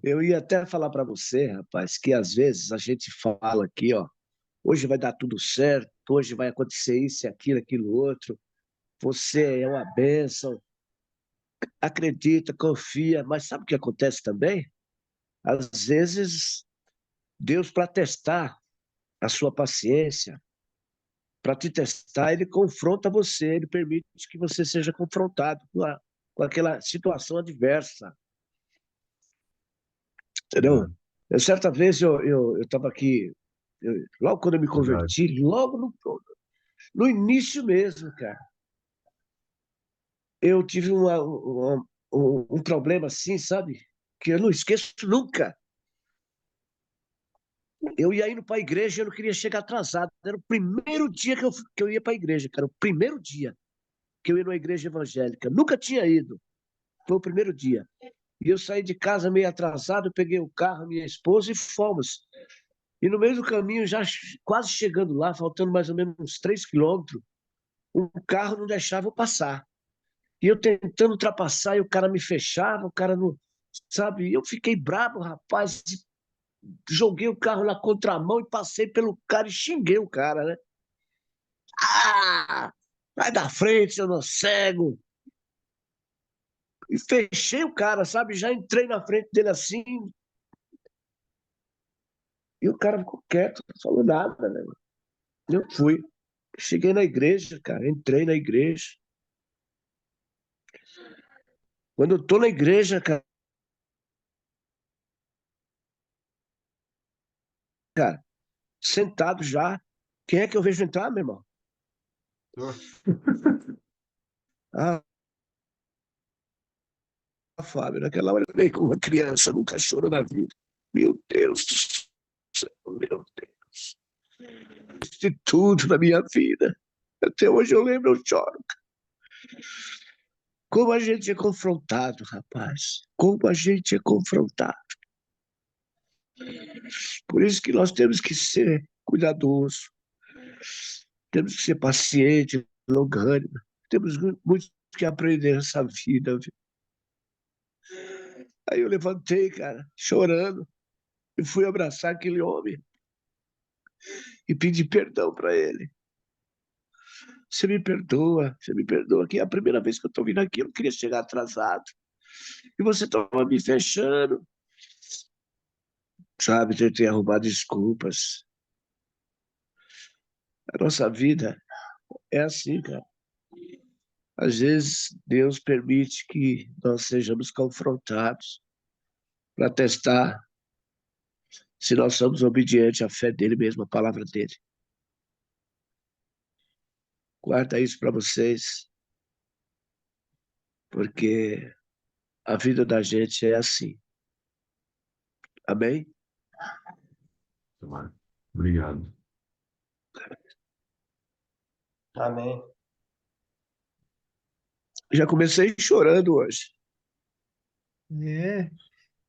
Eu ia até falar para você, rapaz, que às vezes a gente fala aqui, ó, hoje vai dar tudo certo, hoje vai acontecer isso, aquilo, aquilo outro. Você é uma bênção, acredita, confia, mas sabe o que acontece também? Às vezes, Deus, para testar a sua paciência, para te testar, ele confronta você, ele permite que você seja confrontado com aquela situação adversa, entendeu? Verdade, Certa vez eu estava aqui, logo quando eu me verdade. converti, logo no início mesmo, cara, eu tive um problema assim, sabe? Que eu não esqueço nunca. Eu ia indo para a igreja e eu não queria chegar atrasado. Era o primeiro dia que eu ia para a igreja, cara. O primeiro dia que eu ia numa igreja evangélica. Nunca tinha ido. Foi o primeiro dia. E eu saí de casa meio atrasado, peguei o carro, minha esposa e fomos. E no meio do caminho, já quase chegando lá, faltando mais ou menos uns 3 quilômetros, um carro não deixava eu passar. E eu tentando ultrapassar, e o cara me fechava, o cara não. Sabe? E eu fiquei bravo, rapaz. Joguei o carro na contramão e passei pelo cara e xinguei o cara, né? Ah! Vai da frente, eu não cego. E fechei o cara, sabe? Já entrei na frente dele assim, e o cara ficou quieto, não falou nada, né? Eu fui. Cheguei na igreja, cara, entrei na igreja. Quando eu tô na igreja, cara, sentado já, quem é que eu vejo entrar, meu irmão? Senhor, Ah, Fábio, naquela hora eu falei com uma criança, nunca chorou na vida. Meu Deus do céu, meu Deus. De tudo na minha vida. Até hoje eu lembro, eu choro. Como a gente é confrontado, rapaz. Como a gente é confrontado. Por isso que nós temos que ser cuidadosos, temos que ser pacientes, longânimos. Temos muito que aprender nessa vida. Viu? Aí eu levantei, cara, chorando, e fui abraçar aquele homem e pedir perdão para ele. Você me perdoa, que é a primeira vez que eu estou vindo aqui, eu não queria chegar atrasado. E você estava me fechando, sabe? Tentei arrumar desculpas. A nossa vida é assim, cara. Às vezes Deus permite que nós sejamos confrontados para testar se nós somos obedientes à fé dele mesmo, à palavra dele. Guarda isso para vocês, porque a vida da gente é assim. Amém? Tomara. Obrigado. Amém. Já comecei chorando hoje. É.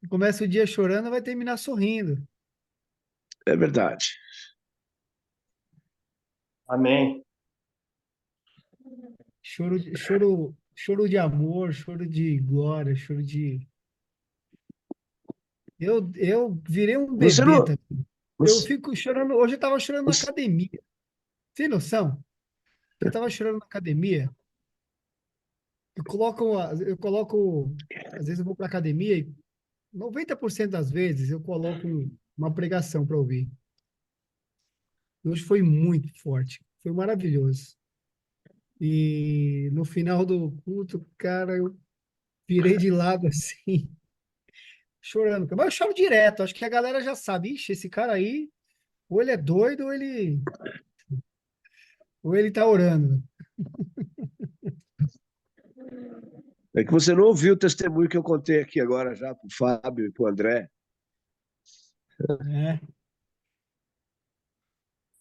Começa o dia chorando, vai terminar sorrindo. É verdade. Amém. Choro de amor, choro de glória, choro de. Eu virei um Você bebê não. também. Eu Você, fico chorando. Hoje eu tava chorando na você- academia. Tem noção? Eu tava chorando na academia. Às vezes eu vou pra academia e 90% das vezes eu coloco uma pregação para ouvir. Hoje foi muito forte, foi maravilhoso. E no final do culto, cara, eu virei de lado assim, chorando. Mas eu choro direto, acho que a galera já sabe, ixi, esse cara aí, ou ele é doido, ou ele tá orando. É que você não ouviu o testemunho que eu contei aqui agora já para o Fábio e para o André. Né?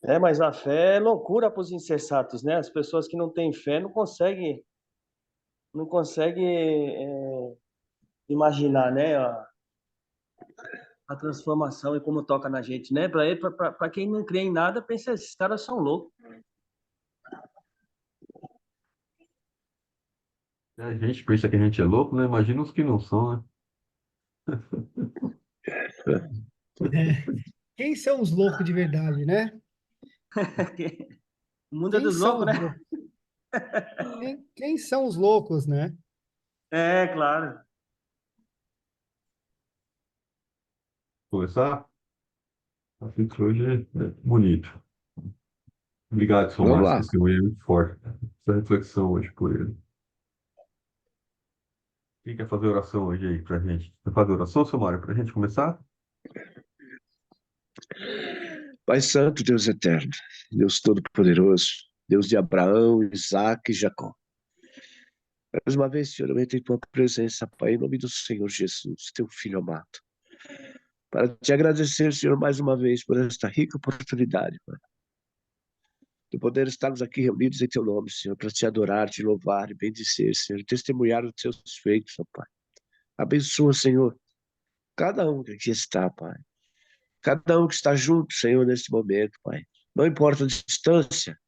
É, mas a fé é loucura para os insensatos, né? As pessoas que não têm fé não conseguem imaginar, né? A transformação e como toca na gente, né? Para quem não crê em nada, pensa, esses caras são loucos. A gente pensa que a gente é louco, né? Imagina os que não são, né? É. Quem são os loucos de verdade, né? O mundo é Quem dos são loucos, os né? loucos? Quem são os loucos, né? É, claro. Começar? O capítulo hoje é bonito. Obrigado, seu Vamos Márcio. lá. Testemunho é muito forte. Essa reflexão hoje por ele. Quem quer fazer oração hoje aí pra gente? Quer fazer oração, seu Mário, pra gente começar? Pai Santo, Deus eterno, Deus Todo-Poderoso, Deus de Abraão, Isaac e Jacó. Mais uma vez, Senhor, eu entro em tua presença, Pai, em nome do Senhor Jesus, teu filho amado. Para te agradecer, Senhor, mais uma vez por esta rica oportunidade, Pai, de poder estarmos aqui reunidos em teu nome, Senhor, para te adorar, te louvar e bendizer, Senhor, e testemunhar os teus feitos, ó Pai. Abençoa, Senhor, cada um que aqui está, Pai. Cada um que está junto, Senhor, neste momento, Pai. Não importa a distância,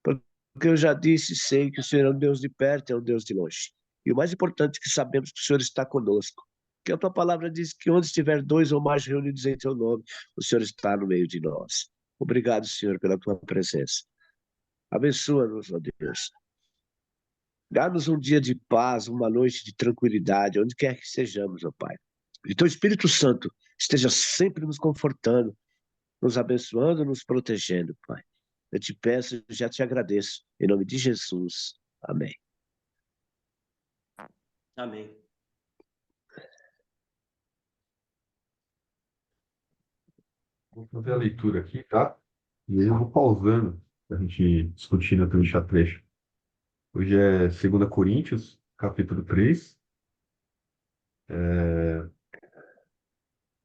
porque eu já disse e sei que o Senhor é um Deus de perto e é um Deus de longe. E o mais importante é que sabemos que o Senhor está conosco. Que a tua palavra diz que onde estiver dois ou mais reunidos em teu nome, o Senhor está no meio de nós. Obrigado, Senhor, pela tua presença. Abençoa-nos, ó Deus. Dá-nos um dia de paz, uma noite de tranquilidade, onde quer que sejamos, ó Pai. E teu Espírito Santo esteja sempre nos confortando, nos abençoando, nos protegendo, Pai. Eu te peço e já te agradeço. Em nome de Jesus. Amém. Amém. Vou fazer a leitura aqui, tá? E aí eu vou pausando pra gente discutir na trecho a trecho. Hoje é 2 Coríntios, capítulo 3.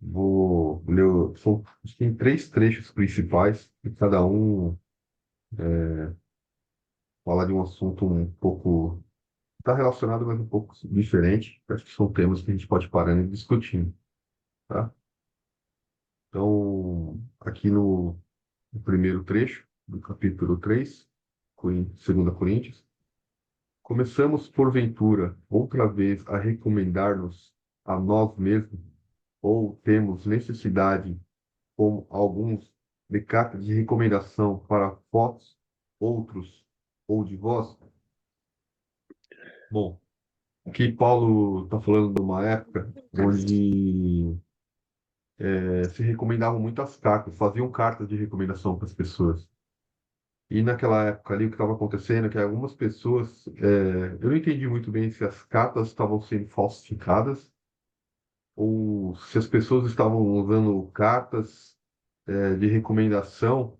Vou ler, tem 3 trechos principais, e cada um fala de um assunto um pouco, está relacionado, mas um pouco diferente. Acho que são temas que a gente pode parar e discutindo, tá? Então, aqui no primeiro trecho do capítulo 3, 2 Coríntios, começamos, porventura, outra vez a recomendar-nos a nós mesmos, ou temos necessidade, como alguns, de carta de recomendação para vós, outros, ou de vós? Bom, aqui Paulo está falando de uma época onde se recomendavam muitas cartas, faziam cartas de recomendação para as pessoas. E naquela época ali, o que estava acontecendo é que algumas pessoas, eu não entendi muito bem se as cartas estavam sendo falsificadas ou se as pessoas estavam usando cartas, de recomendação,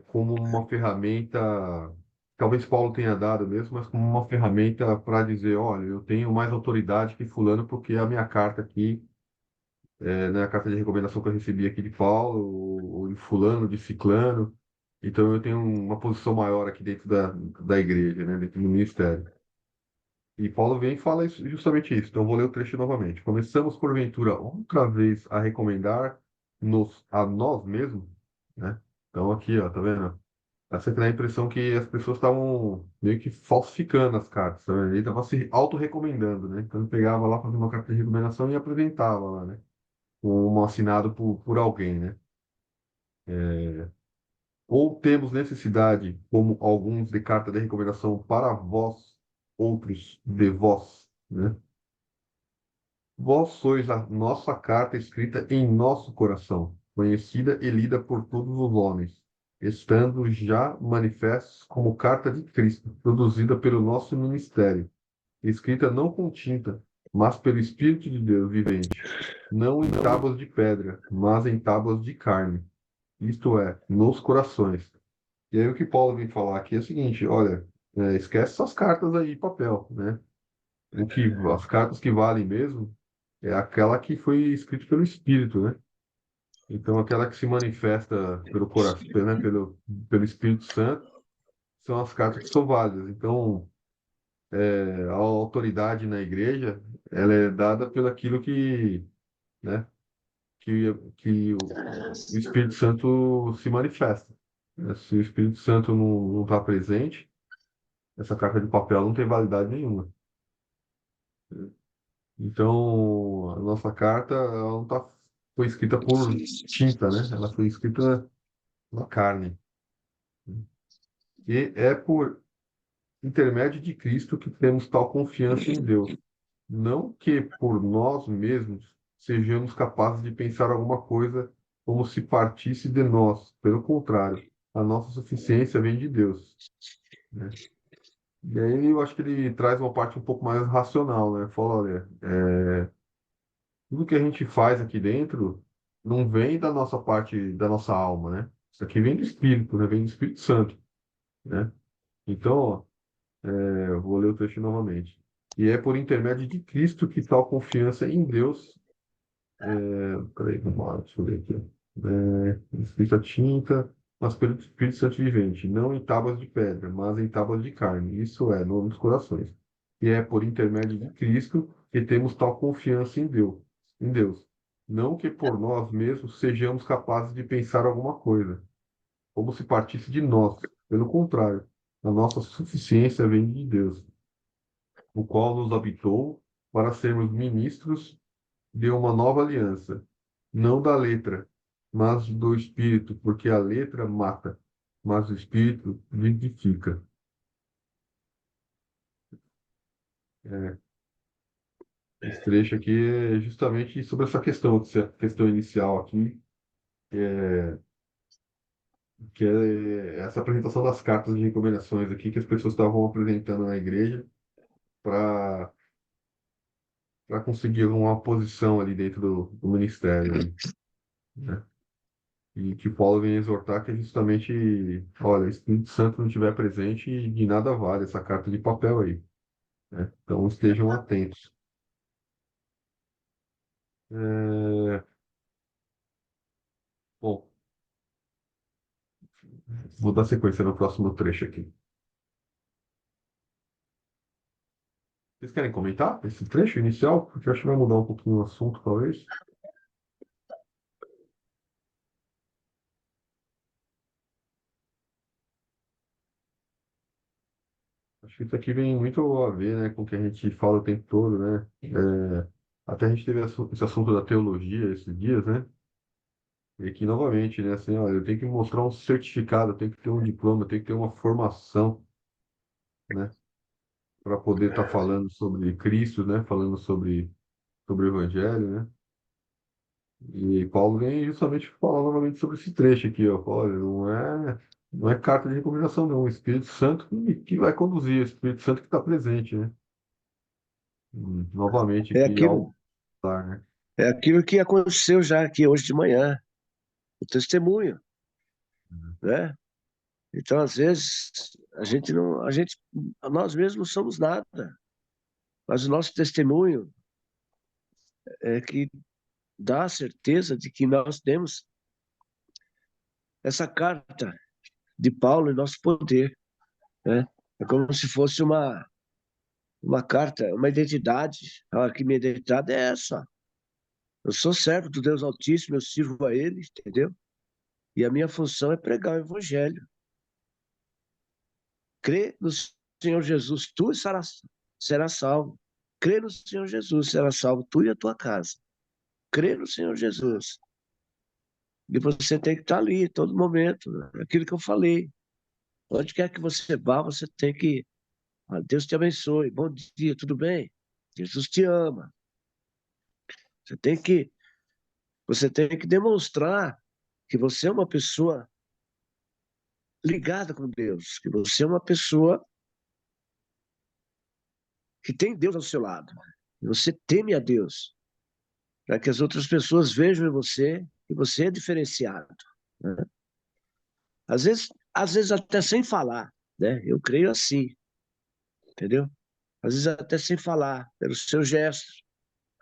como uma ferramenta, talvez Paulo tenha dado mesmo, mas como uma ferramenta para dizer, olha, eu tenho mais autoridade que fulano porque a minha carta aqui, né, a carta de recomendação que eu recebi aqui de Paulo, ou de fulano, de ciclano, então eu tenho uma posição maior aqui dentro da igreja, né, dentro do ministério. E Paulo vem e fala justamente isso. Então eu vou ler o trecho novamente. Começamos, porventura, outra vez a recomendar-nos a nós mesmos, né? Então aqui, ó, tá vendo? Você tem a impressão que as pessoas estavam meio que falsificando as cartas, tá vendo? Ele estava se auto-recomendando, né? Então ele pegava lá, fazia uma carta de recomendação e apresentava lá, né? Um assinado por alguém, né? Ou temos necessidade, como alguns, de carta de recomendação para vós, outros de vós, né? Vós sois a nossa carta escrita em nosso coração, conhecida e lida por todos os homens, estando já manifestos como carta de Cristo, produzida pelo nosso ministério, escrita não com tinta, mas pelo Espírito de Deus vivente, não em tábuas de pedra, mas em tábuas de carne, isto é, nos corações. E aí o que Paulo vem falar aqui é o seguinte, olha, esquece essas cartas aí de papel, né? As cartas que valem mesmo é aquela que foi escrita pelo Espírito, né? Então, aquela que se manifesta pelo coração, né? Pelo Espírito Santo, são as cartas que são válidas. Então, a autoridade na igreja, ela é dada pelo aquilo que, né? Que o Espírito Santo se manifesta, né? Se o Espírito Santo não está presente, essa carta de papel não tem validade nenhuma. Então, a nossa carta, ela não está foi escrita por tinta, né? Ela foi escrita na carne. E é por intermédio de Cristo que temos tal confiança em Deus. Não que por nós mesmos sejamos capazes de pensar alguma coisa como se partisse de nós. Pelo contrário, a nossa suficiência vem de Deus, né? E aí eu acho que ele traz uma parte um pouco mais racional, né? Fala, olha, tudo que a gente faz aqui dentro não vem da nossa parte, da nossa alma, né? Isso aqui vem do Espírito, né? Vem do Espírito Santo, né? Então, ó, eu vou ler o texto novamente. E é por intermédio de Cristo que tal confiança em Deus. Peraí, vamos lá, deixa eu ver aqui. Escrita tinta, mas pelo Espírito Santo vivente, não em tábuas de pedra, mas em tábuas de carne, isso é, nos corações. E é por intermédio de Cristo que temos tal confiança em Deus. Não que por nós mesmos sejamos capazes de pensar alguma coisa, como se partisse de nós. Pelo contrário, a nossa suficiência vem de Deus, o qual nos habitou para sermos ministros de uma nova aliança, não da letra, mas do espírito, porque a letra mata, mas o espírito vivifica. É, esse trecho aqui é justamente sobre essa questão, essa questão inicial aqui, que é essa apresentação das cartas de recomendações aqui que as pessoas estavam apresentando na igreja para conseguir uma posição ali dentro do ministério ali, né? E que Paulo vem exortar que é justamente, olha, o Espírito Santo não estiver presente, de nada vale essa carta de papel aí, né? Então estejam atentos. É, Bom, vou dar sequência no próximo trecho aqui. Vocês querem comentar esse trecho inicial? Porque eu acho que vai mudar um pouquinho o assunto, talvez. Acho que isso aqui vem muito a ver, né, com o que a gente fala o tempo todo, né? Até a gente teve esse assunto da teologia esses dias, né? E aqui novamente, né? Assim, olha, eu tenho que mostrar um certificado, eu tenho que ter um diploma, eu tenho que ter uma formação, né? Para poder estar falando sobre Cristo, né? Falando sobre o Evangelho, né? E Paulo vem justamente falar novamente sobre esse trecho aqui, ó. Olha, não é carta de recomendação, não. O Espírito Santo que vai conduzir, o Espírito Santo que está presente, né? Novamente É aqui, ao aquilo, altar, né? é aquilo que aconteceu já aqui hoje de manhã, o testemunho, né? Então, às vezes, a gente não, nós mesmos não somos nada, mas o nosso testemunho é que dá a certeza de que nós temos essa carta de Paulo em nosso poder, né? É como se fosse uma carta, uma identidade. Ah, que minha identidade é essa. Eu sou servo do Deus Altíssimo, eu sirvo a Ele, entendeu? E a minha função é pregar o Evangelho. Crê no Senhor Jesus, tu serás salvo. Crê no Senhor Jesus, será salvo tu e a tua casa. Crê no Senhor Jesus. E você tem que estar ali, todo momento, né? Aquilo que eu falei. Onde quer que você vá, você tem que. Ah, Deus te abençoe. Bom dia, tudo bem? Jesus te ama. Você tem que, você tem que demonstrar que você é uma pessoa ligada com Deus, que você é uma pessoa que tem Deus ao seu lado. Você teme a Deus, para que as outras pessoas vejam em você que você é diferenciado, né? Às vezes até sem falar, né? Eu creio assim, entendeu? Às vezes até sem falar, pelos seus gestos,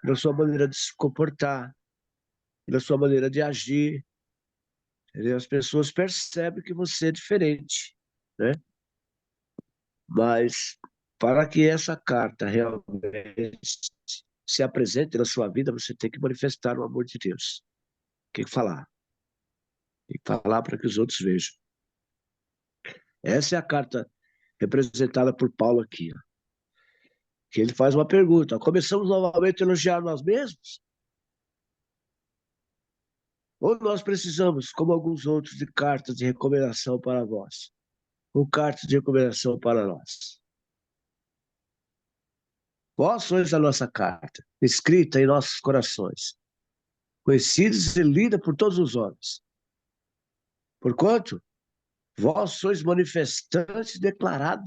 pela sua maneira de se comportar, pela sua maneira de agir, entendeu? As pessoas percebem que você é diferente, né? Mas para que essa carta realmente se apresente na sua vida, você tem que manifestar o amor de Deus. Tem que falar. Tem que falar para que os outros vejam. Essa é a carta representada por Paulo aqui, ó, que ele faz uma pergunta. Começamos novamente a elogiar nós mesmos? Ou nós precisamos, como alguns outros, de cartas de recomendação para vós, ou cartas de recomendação para nós. Vós sois a nossa carta, escrita em nossos corações, conhecidos e lida por todos os homens. Porquanto, vós sois manifestantes declarado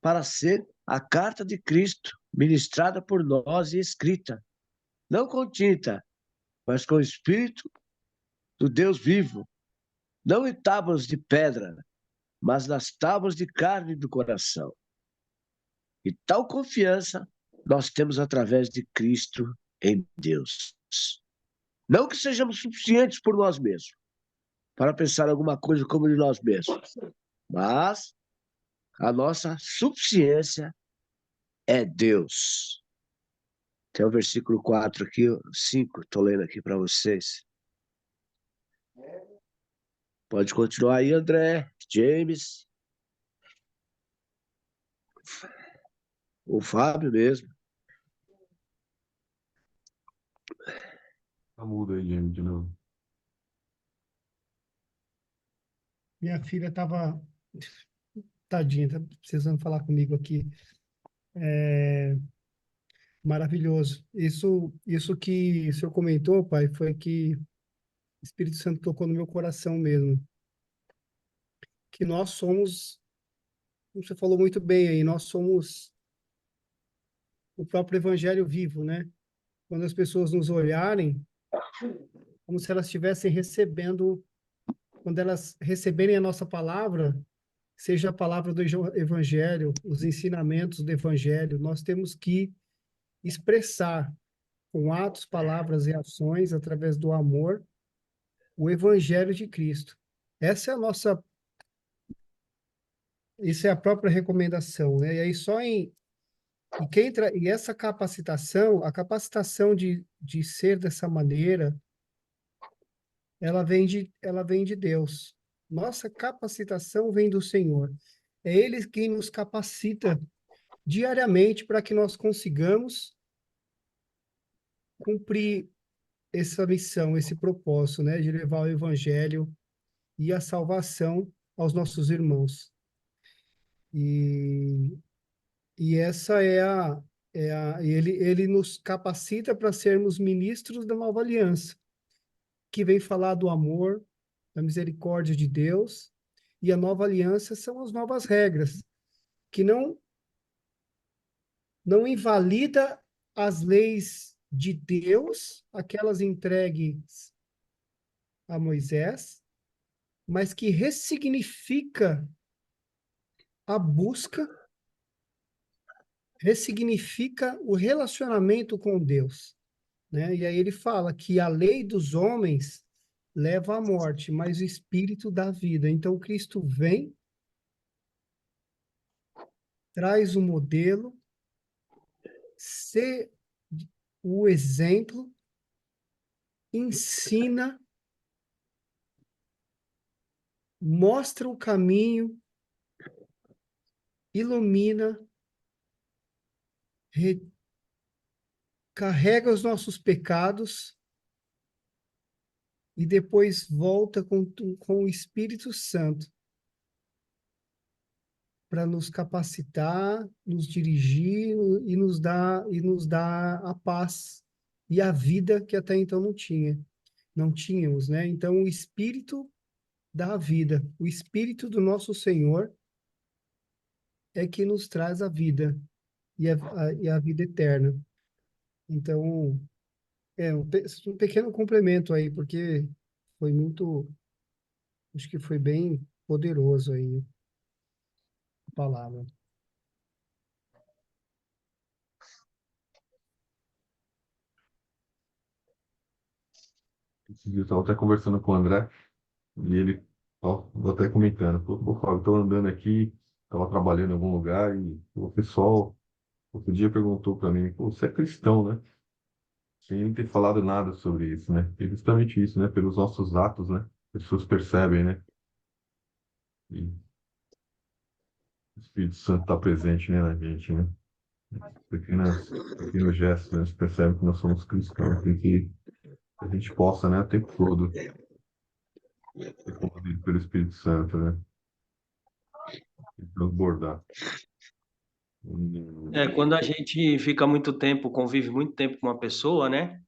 para ser a carta de Cristo, ministrada por nós e escrita, não com tinta, mas com o Espírito do Deus vivo, não em tábuas de pedra, mas nas tábuas de carne do coração. E tal confiança nós temos através de Cristo em Deus. Não que sejamos suficientes por nós mesmos, para pensar alguma coisa como de nós mesmos, mas a nossa suficiência é Deus. Tem o versículo 4 aqui, 5, estou lendo aqui para vocês. Pode continuar aí, André, James, o Fábio mesmo. Tá mudo aí, James, de novo. Minha filha estava, tadinha, tá precisando falar comigo aqui. Maravilhoso. Isso que o senhor comentou, pai, foi que o Espírito Santo tocou no meu coração mesmo. Que nós somos, como você falou muito bem aí, nós somos o próprio Evangelho vivo, né? Quando as pessoas nos olharem, como se elas estivessem recebendo, quando elas receberem a nossa palavra, seja a palavra do Evangelho, os ensinamentos do Evangelho, nós temos que expressar com atos, palavras e ações, através do amor, o Evangelho de Cristo. Essa é a nossa, isso é a própria recomendação, né? E aí e essa capacitação, a capacitação de ser dessa maneira, ela vem de Deus. Nossa capacitação vem do Senhor. É Ele quem nos capacita diariamente para que nós consigamos cumprir essa missão, esse propósito, né, de levar o Evangelho e a salvação aos nossos irmãos. E, e essa ele nos capacita para sermos ministros da nova aliança, que vem falar do amor, da misericórdia de Deus, e a nova aliança são as novas regras, que não invalida as leis de Deus, aquelas entregues a Moisés, mas que ressignifica a busca, ressignifica o relacionamento com Deus, né? E aí ele fala que a lei dos homens leva à morte, mas o Espírito dá vida. Então Cristo vem, traz o modelo, ser o exemplo, ensina, mostra o caminho, ilumina, carrega os nossos pecados e depois volta com o Espírito Santo para nos capacitar, nos dirigir e nos dar a paz e a vida que até então não tínhamos, né? Então o Espírito dá a vida, o Espírito do nosso Senhor é que nos traz a vida e a vida eterna. Então, um pequeno complemento aí, porque foi acho que foi bem poderoso aí a palavra. Esse dia eu estava até conversando com o André, e ele, ó, vou até comentando, pô, Fábio, estou andando aqui, estava trabalhando em algum lugar, e o pessoal, outro dia perguntou para mim, pô, você é cristão, né? Sem nem ter falado nada sobre isso, né? E justamente isso, né? Pelos nossos atos, né? As pessoas percebem, né? E o Espírito Santo está presente, né, na gente, né? Pequenos gestos, né? Você percebe que nós somos cristãos, tem que a gente possa, né, o tempo todo ser conduzido pelo Espírito Santo, né? E transbordar. Quando a gente fica muito tempo, convive muito tempo com uma pessoa, né?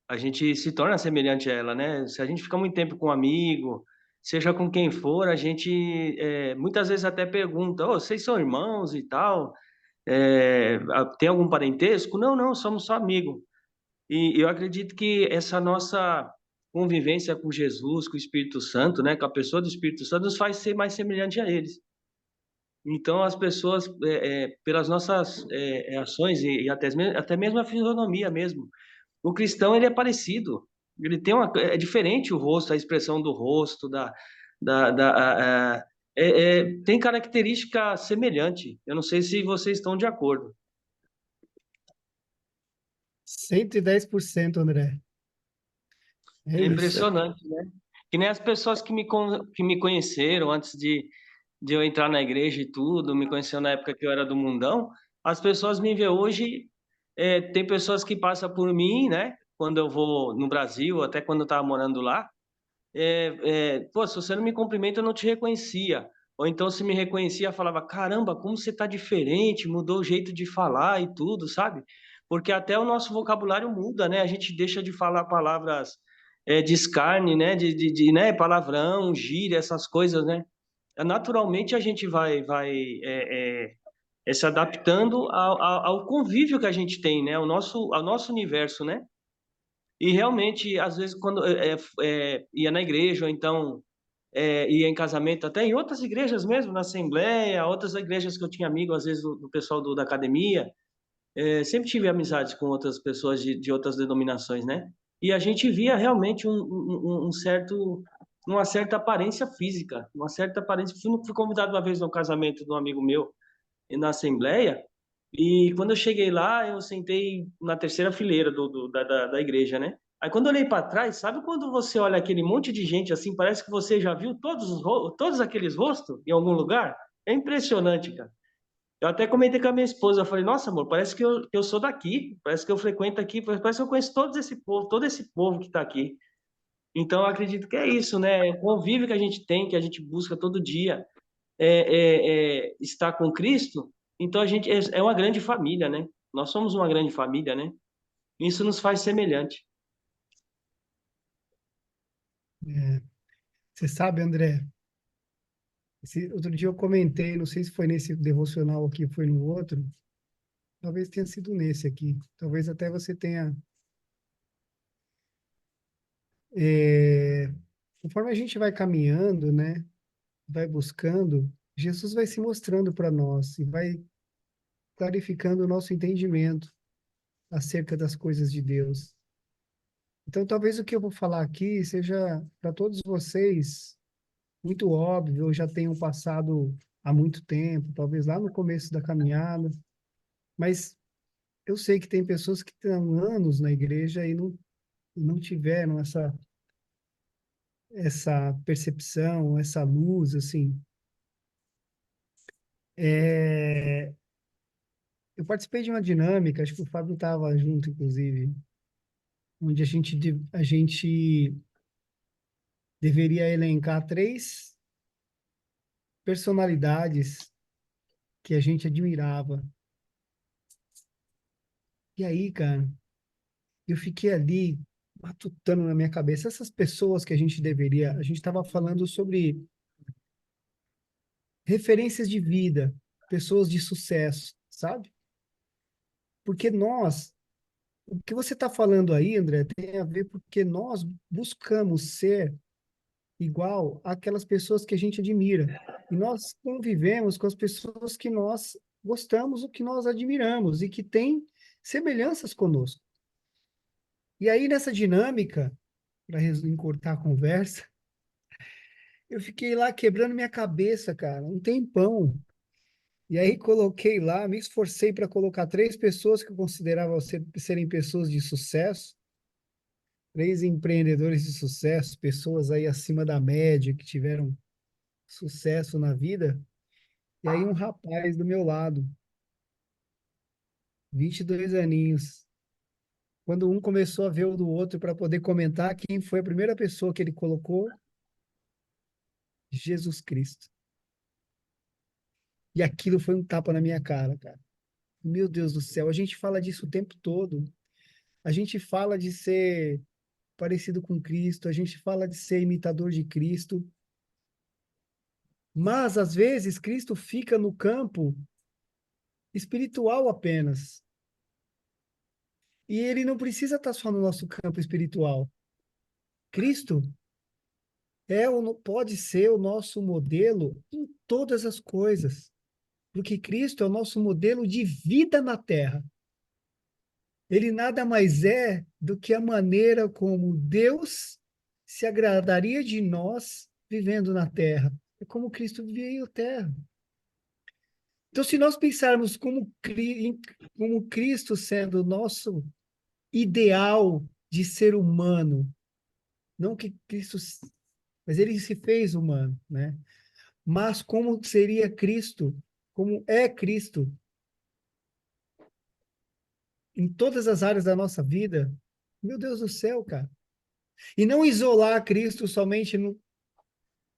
A gente se torna semelhante a ela, né? Se a gente fica muito tempo com um amigo, seja com quem for, a gente muitas vezes até pergunta: "Ô, vocês são irmãos e tal? Tem algum parentesco?" Não, não, somos só amigos. E eu acredito que essa nossa convivência com Jesus, com o Espírito Santo, né, com a pessoa do Espírito Santo, nos faz ser mais semelhante a eles. Então, as pessoas, pelas nossas ações e até mesmo a fisionomia mesmo, o cristão ele é parecido, ele tem é diferente o rosto, a expressão do rosto, tem característica semelhante. Eu não sei se vocês estão de acordo. 110%, André. É É isso. impressionante, né? Que nem as pessoas que me conheceram antes de eu entrar na igreja e tudo, me conheceram na época que eu era do mundão, as pessoas me veem hoje, tem pessoas que passam por mim, né? Quando eu vou no Brasil, até quando eu estava morando lá, pô, se você não me cumprimenta, eu não te reconhecia. Ou então, se me reconhecia, falava: caramba, como você tá diferente, mudou o jeito de falar e tudo, sabe? Porque até o nosso vocabulário muda, né? A gente deixa de falar palavras de escárnio, né? Né? Palavrão, gíria, essas coisas, né? Naturalmente, a gente vai se adaptando ao convívio que a gente tem, né? Ao nosso universo, né? E realmente, às vezes, quando ia na igreja, ou então ia em casamento, até em outras igrejas mesmo, na Assembleia, outras igrejas que eu tinha amigo, às vezes, do pessoal da academia, sempre tive amizades com outras pessoas de outras denominações, né? E a gente via realmente uma certa aparência física, uma certa aparência. Fui convidado uma vez no casamento de um amigo meu, na Assembleia, e quando eu cheguei lá, eu sentei na terceira fileira da igreja, né? Aí quando eu olhei para trás, sabe quando você olha aquele monte de gente assim, parece que você já viu todos aqueles rostos em algum lugar? É impressionante, cara. Eu até comentei com a minha esposa, eu falei: nossa, amor, parece que eu sou daqui, parece que eu frequento aqui, parece que eu conheço todo esse povo que está aqui. Então, eu acredito que é isso, né? O convívio que a gente tem, que a gente busca todo dia, estar com Cristo, então a gente é uma grande família, né? Nós somos uma grande família, né? Isso nos faz semelhante. É. Você sabe, André, outro dia eu comentei, não sei se foi nesse devocional aqui, foi no outro, talvez tenha sido nesse aqui, talvez até você tenha. é, Conforme a gente vai caminhando, né, vai buscando, Jesus vai se mostrando para nós e vai clarificando o nosso entendimento acerca das coisas de Deus. Então, talvez o que eu vou falar aqui seja para todos vocês muito óbvio, ou já tenham passado há muito tempo, talvez lá no começo da caminhada, mas eu sei que tem pessoas que estão anos na igreja e não tiveram essa percepção, essa luz, assim. É, eu participei de uma dinâmica, acho que o Fábio estava junto, inclusive, onde a gente deveria elencar três personalidades que a gente admirava. E aí, cara, eu fiquei ali matutando na minha cabeça essas pessoas que a gente estava falando sobre referências de vida, pessoas de sucesso, sabe? Porque o que você está falando aí, André, tem a ver porque nós buscamos ser igual àquelas pessoas que a gente admira. E nós convivemos com as pessoas que nós gostamos, o que nós admiramos e que têm semelhanças conosco. E aí, nessa dinâmica, para encurtar a conversa, eu fiquei lá quebrando minha cabeça, cara, um tempão. E aí coloquei lá, me esforcei para colocar três pessoas que eu considerava serem pessoas de sucesso, três empreendedores de sucesso, pessoas aí acima da média que tiveram sucesso na vida. E aí um rapaz do meu lado, 22 aninhos, quando um começou a ver o do outro para poder comentar quem foi a primeira pessoa que ele colocou, Jesus Cristo. E aquilo foi um tapa na minha cara, cara. Meu Deus do céu, a gente fala disso o tempo todo. A gente fala de ser parecido com Cristo, a gente fala de ser imitador de Cristo, mas às vezes Cristo fica no campo espiritual apenas. E ele não precisa estar só no nosso campo espiritual. Cristo pode ser o nosso modelo em todas as coisas, porque Cristo é o nosso modelo de vida na terra. Ele nada mais é do que a maneira como Deus se agradaria de nós vivendo na terra. É como Cristo veio à terra. Então, se nós pensarmos como Cristo sendo o nosso ideal de ser humano, não que Cristo, mas ele se fez humano, né? Mas como seria Cristo, como é Cristo em todas as áreas da nossa vida, meu Deus do céu, cara. E não isolar Cristo somente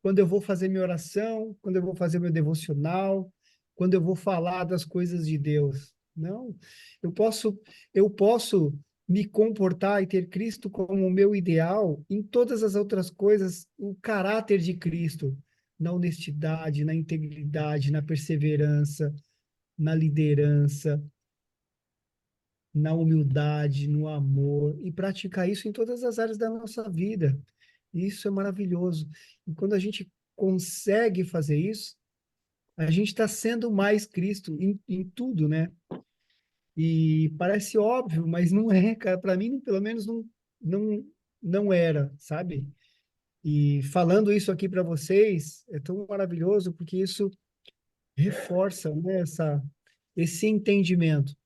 quando eu vou fazer minha oração, quando eu vou fazer meu devocional, quando eu vou falar das coisas de Deus. Não, eu posso me comportar e ter Cristo como o meu ideal em todas as outras coisas, o caráter de Cristo, na honestidade, na integridade, na perseverança, na liderança, na humildade, no amor, e praticar isso em todas as áreas da nossa vida. Isso é maravilhoso. E quando a gente consegue fazer isso, a gente está sendo mais Cristo em tudo, né? E parece óbvio, mas não é, cara. Para mim, pelo menos, não, não era, sabe? E falando isso aqui para vocês, é tão maravilhoso, porque isso reforça, né, esse entendimento,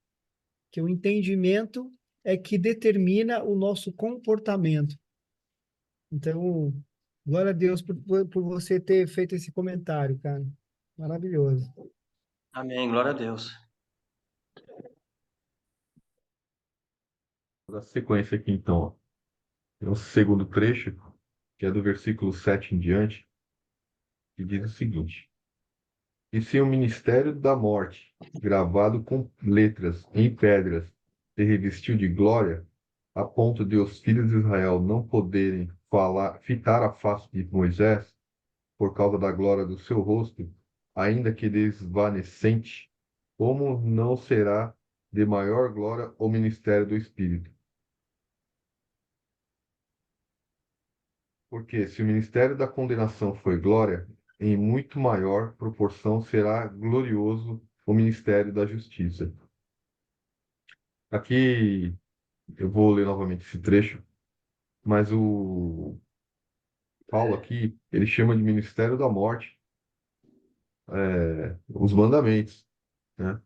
que o entendimento é que determina o nosso comportamento. Então, glória a Deus por você ter feito esse comentário, cara. Maravilhoso. Amém, glória a Deus. Vou dar sequência aqui, então. Ó. Tem um segundo trecho, que é do versículo 7 em diante, que diz o seguinte: E se o ministério da morte, gravado com letras em pedras, se revestiu de glória, a ponto de os filhos de Israel não poderem fitar a face de Moisés, por causa da glória do seu rosto, ainda que desvanecente, como não será de maior glória o ministério do Espírito? Porque se o ministério da condenação foi glória, em muito maior proporção será glorioso o ministério da justiça. Aqui eu vou ler novamente esse trecho, mas o Paulo aqui, ele chama de ministério da morte, os mandamentos, né?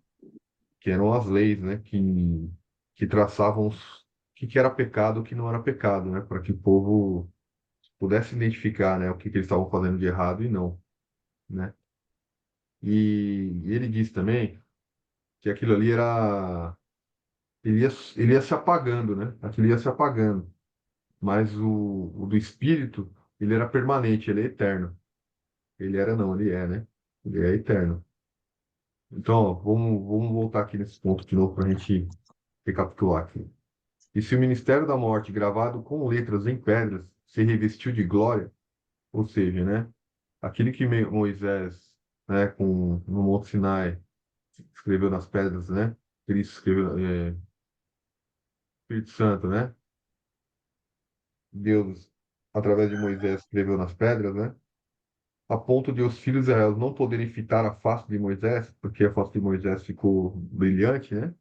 Que eram as leis, né? Que traçavam o que era pecado e o que não era pecado, né? Para que o povo pudesse identificar, né? O que eles estavam fazendo de errado e não, né? E ele diz também que aquilo ali era. Ele ia se apagando, né? Aquilo ia se apagando. Mas o do espírito, ele era permanente, ele é eterno. Ele era, não, ele é, né? Ele é eterno. Então, ó, vamos voltar aqui nesse ponto de novo para a gente recapitular aqui. E se o ministério da morte, gravado com letras em pedras, se revestiu de glória, ou seja, né? Aquele que Moisés, né, no Monte Sinai, escreveu nas pedras, né? Cristo escreveu, Espírito Santo, né? Deus, através de Moisés, escreveu nas pedras, né? A ponto de os filhos de Israel não poderem fitar a face de Moisés, porque a face de Moisés ficou brilhante, né?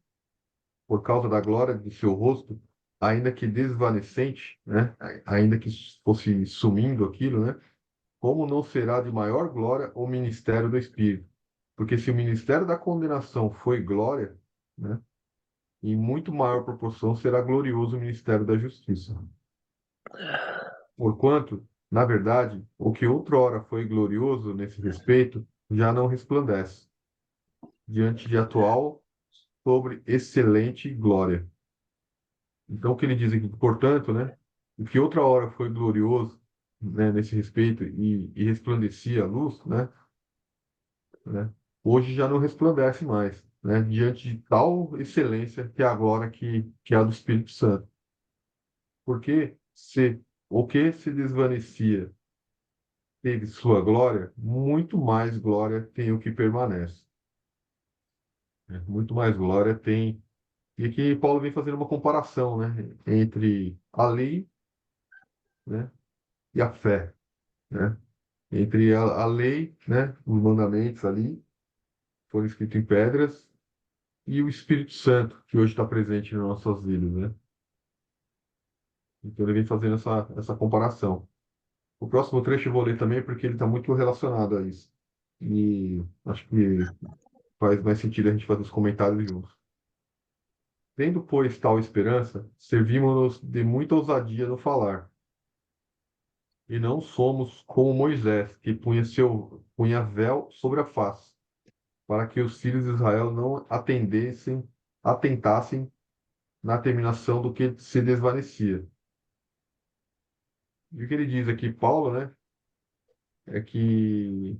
Por causa da glória de seu rosto, ainda que desvanecente, né? Ainda que fosse sumindo aquilo, né? Como não será de maior glória o ministério do Espírito? Porque se o ministério da condenação foi glória, né? Em muito maior proporção será glorioso o ministério da justiça. Porquanto, na verdade, o que outrora foi glorioso nesse respeito já não resplandece, diante de atual sobre excelente glória. Então, o que ele diz aqui, portanto, né, o que outra hora foi glorioso, né, nesse respeito e resplandecia a luz, né, hoje já não resplandece mais, né, diante de tal excelência que é a glória que há do Espírito Santo. Porque se o que se desvanecia teve sua glória, muito mais glória tem o que permanece, né? Muito mais glória tem. E aqui Paulo vem fazendo uma comparação, né, entre a lei, né, e a fé, né? Entre a lei, né, os mandamentos ali, foram escritos em pedras, e o Espírito Santo, que hoje está presente nas nossas vidas, né? Então ele vem fazendo essa comparação. O próximo trecho eu vou ler também, porque ele está muito relacionado a isso. E acho que faz mais sentido a gente fazer os comentários juntos. Tendo, pois, tal esperança, servimos-nos de muita ousadia no falar. E não somos como Moisés, que punha véu sobre a face, para que os filhos de Israel não atentassem na terminação do que se desvanecia. E o que ele diz aqui, Paulo, né, é que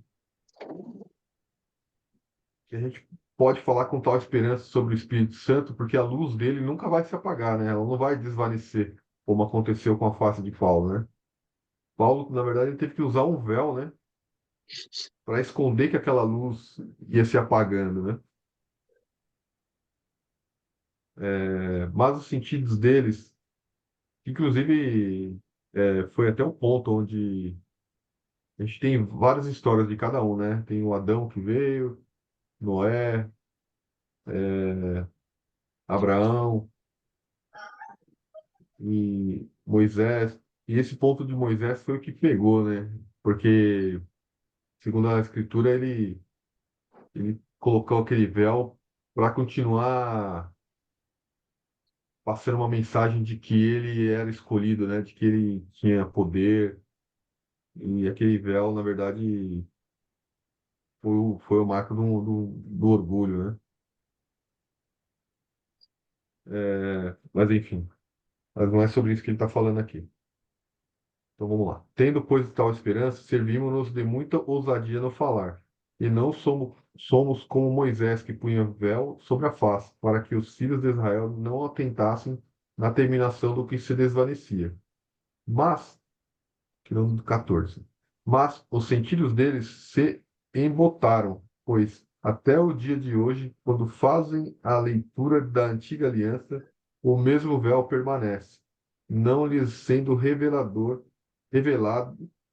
a gente pode falar com tal esperança sobre o Espírito Santo, porque a luz dele nunca vai se apagar, né? Ela não vai desvanecer, como aconteceu com a face de Paulo, né? Paulo, na verdade, ele teve que usar um véu, né, para esconder que aquela luz ia se apagando, né? Mas os sentidos deles, inclusive, foi até um ponto onde a gente tem várias histórias de cada um, né? Tem o Adão que veio, Noé, Abraão e Moisés. E esse ponto de Moisés foi o que pegou, né? Porque, segundo a Escritura, ele colocou aquele véu para continuar passando uma mensagem de que ele era escolhido, né? De que ele tinha poder. E aquele véu, na verdade, foi o marco do orgulho, né? Mas enfim, mas não é sobre isso que ele está falando aqui. Então vamos lá. Tendo, pois, tal esperança, servimos-nos de muita ousadia no falar. E não somos como Moisés, que punha véu sobre a face, para que os filhos de Israel não atentassem na terminação do que se desvanecia. Mas, quilômetro 14. Mas os sentidos deles se embotaram, pois até o dia de hoje, quando fazem a leitura da antiga aliança, o mesmo véu permanece, não lhes sendo revelado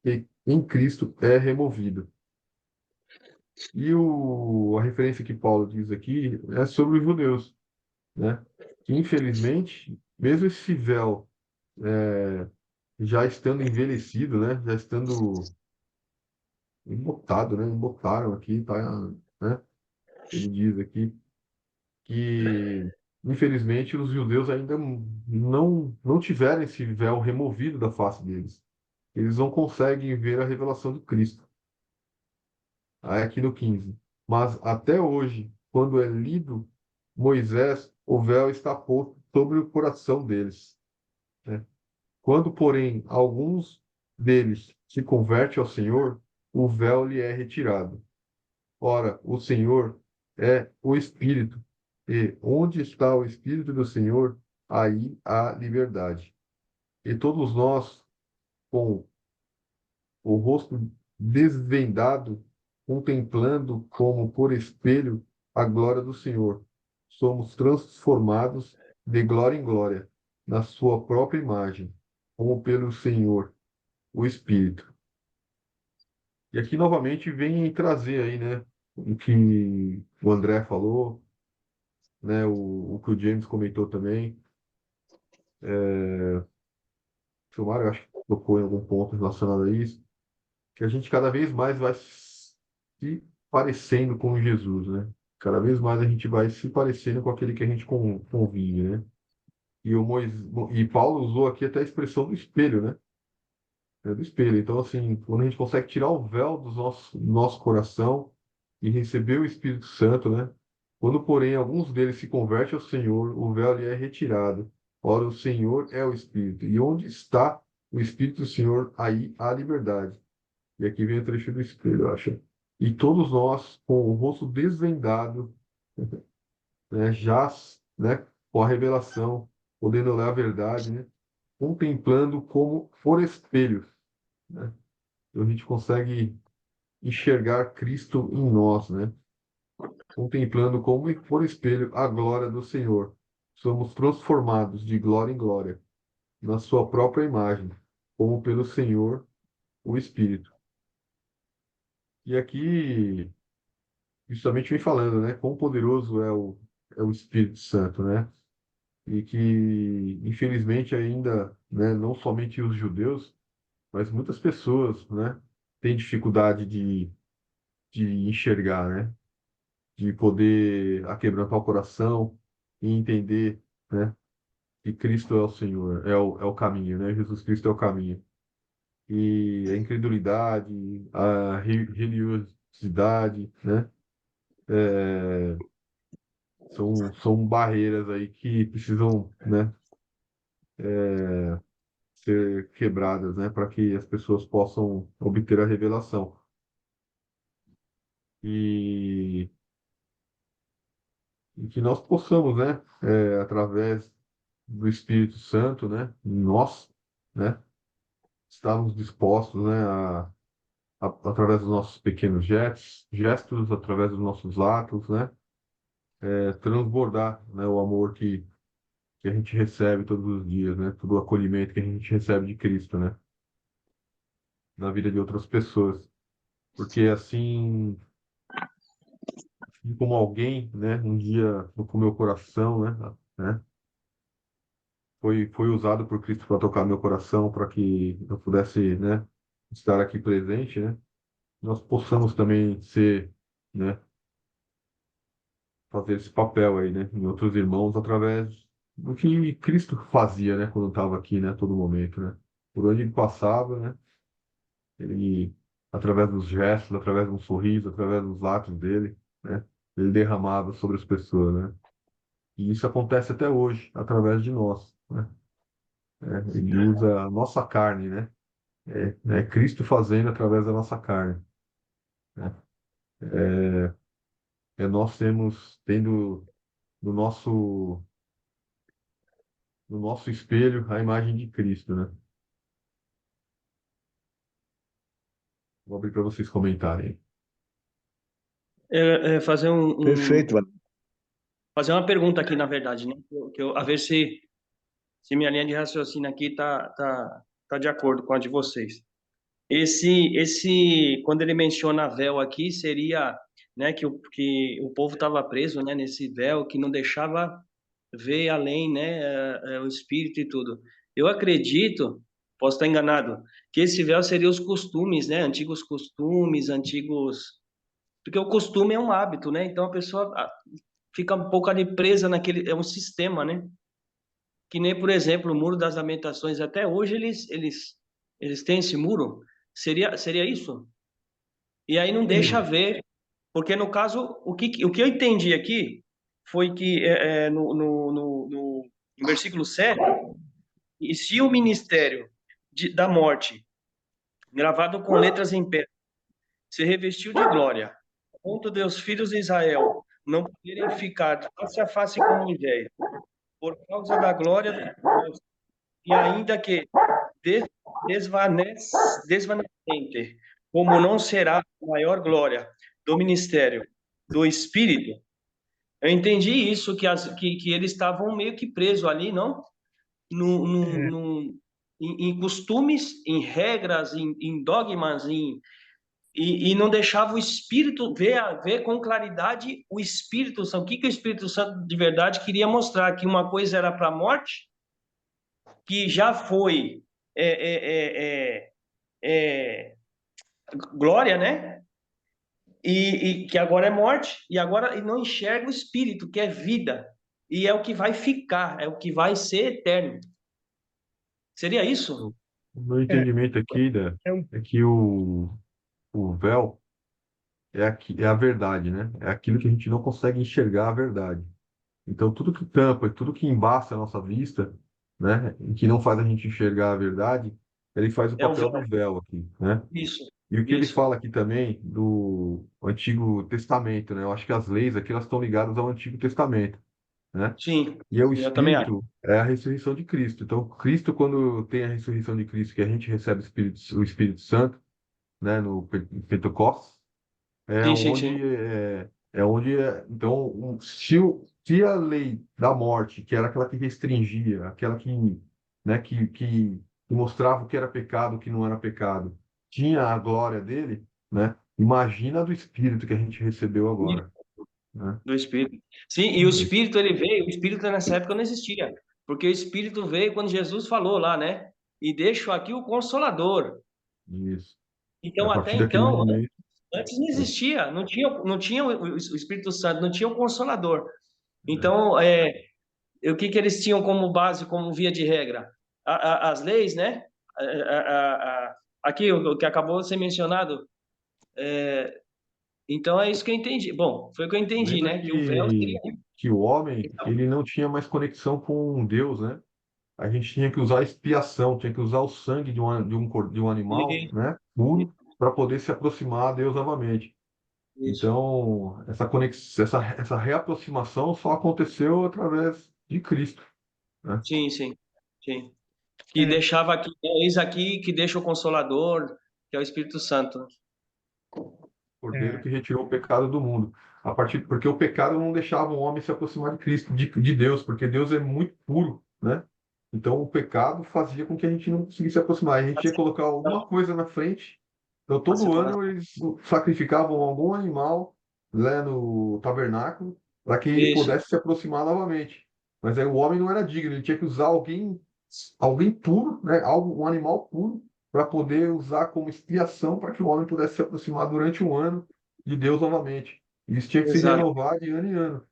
que em Cristo é removido. E a referência que Paulo diz aqui é sobre os judeus, né? Que infelizmente, mesmo esse véu já estando envelhecido, né? Já estando embotado, né? Embotaram aqui, tá, né? Ele diz aqui que, infelizmente, os judeus ainda não tiveram esse véu removido da face deles. Eles não conseguem ver a revelação de Cristo. Aí aqui no 15. Mas até hoje, quando é lido Moisés, o véu está posto sobre o coração deles, né? Quando, porém, alguns deles se convertem ao Senhor, o véu lhe é retirado. Ora, o Senhor é o Espírito, e onde está o Espírito do Senhor, aí há liberdade. E todos nós, com o rosto desvendado, contemplando como por espelho a glória do Senhor, somos transformados de glória em glória, na sua própria imagem, como pelo Senhor, o Espírito. E aqui novamente vem trazer aí, né, o que o André falou, né, o que o James comentou também. O Mário, eu acho que tocou em algum ponto relacionado a isso, que a gente cada vez mais vai se parecendo com Jesus, né? Cada vez mais a gente vai se parecendo com aquele que a gente convive, né? E Paulo usou aqui até a expressão do espelho, né? Do espelho. Então, assim, quando a gente consegue tirar o véu do nosso coração e receber o Espírito Santo, né? Quando, porém, alguns deles se convertem ao Senhor, o véu lhe é retirado, Ora, o Senhor é o Espírito. E onde está o Espírito do Senhor, aí há liberdade. E aqui vem o trecho do espelho, eu acho. E todos nós, com o rosto desvendado, né, já, né, com a revelação, podendo ler a verdade, né, contemplando como por espelho, né, então a gente consegue enxergar Cristo em nós, né, contemplando como por espelho a glória do Senhor. Somos transformados de glória em glória, na sua própria imagem, como pelo Senhor, o Espírito. E aqui, justamente vem falando, né, quão poderoso é o Espírito Santo, né? E que, infelizmente, ainda, né, não somente os judeus, mas muitas pessoas, né, têm dificuldade de enxergar, né, de poder aquebrantar o coração e entender, né, que Cristo é o Senhor, é o caminho, né, Jesus Cristo é o caminho. E a incredulidade, a religiosidade, né, são barreiras aí que precisam, né, ser quebradas, né, para que as pessoas possam obter a revelação. E, e que nós possamos, né, através do Espírito Santo, né, nós, né, estarmos dispostos, né, através dos nossos pequenos gestos, através dos nossos atos, né, transbordar, né, o amor que a gente recebe todos os dias, né, todo o acolhimento que a gente recebe de Cristo, né, na vida de outras pessoas. Porque assim como alguém, né, um dia tocou meu coração, né, foi usado por Cristo para tocar meu coração, para que eu pudesse, né, estar aqui presente, né, nós possamos também ser, né, fazer esse papel aí, né, em outros irmãos através do que Cristo fazia, né, quando estava aqui, né, a todo momento, né, por onde ele passava, né, ele, através dos gestos, através de um sorriso, através dos atos dele, né, ele derramava sobre as pessoas, né. E isso acontece até hoje, através de nós, né? Ele usa a nossa carne, né? É Cristo fazendo através da nossa carne, né? É nós tendo no no nosso espelho a imagem de Cristo, né? Vou abrir para vocês comentarem. Fazer Perfeito, mano. fazer uma pergunta aqui, na verdade, né? A ver se minha linha de raciocínio aqui tá de acordo com a de vocês. Quando ele menciona véu aqui, seria, né, que o povo estava preso, né, nesse véu que não deixava ver além, né, o espírito e tudo. Eu acredito, posso estar enganado, que esse véu seria os costumes, né, antigos costumes, porque o costume é um hábito, né? Então a pessoa fica um pouco ali presa naquele, é um sistema, né? Que nem, por exemplo, o Muro das Lamentações, até hoje eles têm esse muro. Seria isso? E aí não deixa ver, porque no caso, o que eu entendi aqui foi que no versículo 7, e se o ministério da morte, gravado com letras em pedra, se revestiu de glória, a ponto de os filhos de Israel não poderem ficar de face a face com Moisés, por causa da glória de Deus, e ainda que des- desvanecente, como não será a maior glória do ministério do Espírito. Eu entendi isso, que eles estavam meio que presos ali, não? No, no, É, no, em costumes, em regras, em dogmas, e não deixava o Espírito ver com claridade o Espírito Santo. O que o Espírito Santo de verdade queria mostrar? Que uma coisa era para a morte, que já foi é, é, é, é, glória, né? E que agora é morte, e agora não enxerga o espírito, que é vida, e é o que vai ficar, é o que vai ser eterno. Seria isso? O meu é, entendimento aqui, né, é um, é que o véu é a verdade, né? É aquilo que a gente não consegue enxergar a verdade. Então, tudo que tampa e tudo que embaça a nossa vista né, que não faz a gente enxergar a verdade, ele faz o É o papel véu. do véu aqui, né? Isso, E o que ele isso. fala aqui também do Antigo Testamento, né? Eu acho que as leis aqui elas estão ligadas ao Antigo Testamento, né? Sim, E é o eu também acho. Espírito, é a ressurreição de Cristo. Então, Cristo, quando tem a ressurreição de Cristo, que a gente recebe o Espírito Santo, né, no Pentecostes, é Sim, sim, sim. onde então se a lei da morte, que era aquela que restringia, aquela que, né, que mostrava o que era pecado, o que não era pecado, tinha a glória dele, né? Imagina a do Espírito que a gente recebeu agora, né? Do Espírito. Sim, e o Espírito ele veio, o Espírito nessa época não existia, porque o Espírito veio quando Jesus falou lá, né? E deixo aqui o Consolador. Isso. E a Então, até partir daquele então, momento, antes não existia, não tinha o Espírito Santo, não tinha o Consolador. né? Então, o que que eles tinham como base, como via de regra? As leis, né? Aqui, o que acabou de ser mencionado. Então, é isso que eu entendi. Bom, foi o que eu entendi, Lembra né? Que o véu seria. que o homem ele não tinha mais conexão com Deus, né? A gente tinha que usar expiação, tinha que usar o sangue de um animal, né, puro, para poder se aproximar a Deus novamente. Isso. Então, essa reaproximação só aconteceu através de Cristo, né? Sim, sim, sim. Que É, deixava aqui, eis aqui que deixa o Consolador, que é o Espírito Santo. O Cordeiro é, que retirou o pecado do mundo. Porque o pecado não deixava o homem se aproximar de Cristo, de Deus, porque Deus é muito puro, né? Então, o pecado fazia com que a gente não conseguisse se aproximar. A gente ia colocar alguma coisa na frente. Então, A todo ano separação. eles sacrificavam algum animal, né, no tabernáculo para que Isso, pudesse se aproximar novamente. Mas aí o homem não era digno, ele tinha que usar alguém puro, né, um animal puro, para poder usar como expiação para que o homem pudesse se aproximar durante um ano de Deus novamente. Isso tinha que se exato. renovar de ano em ano,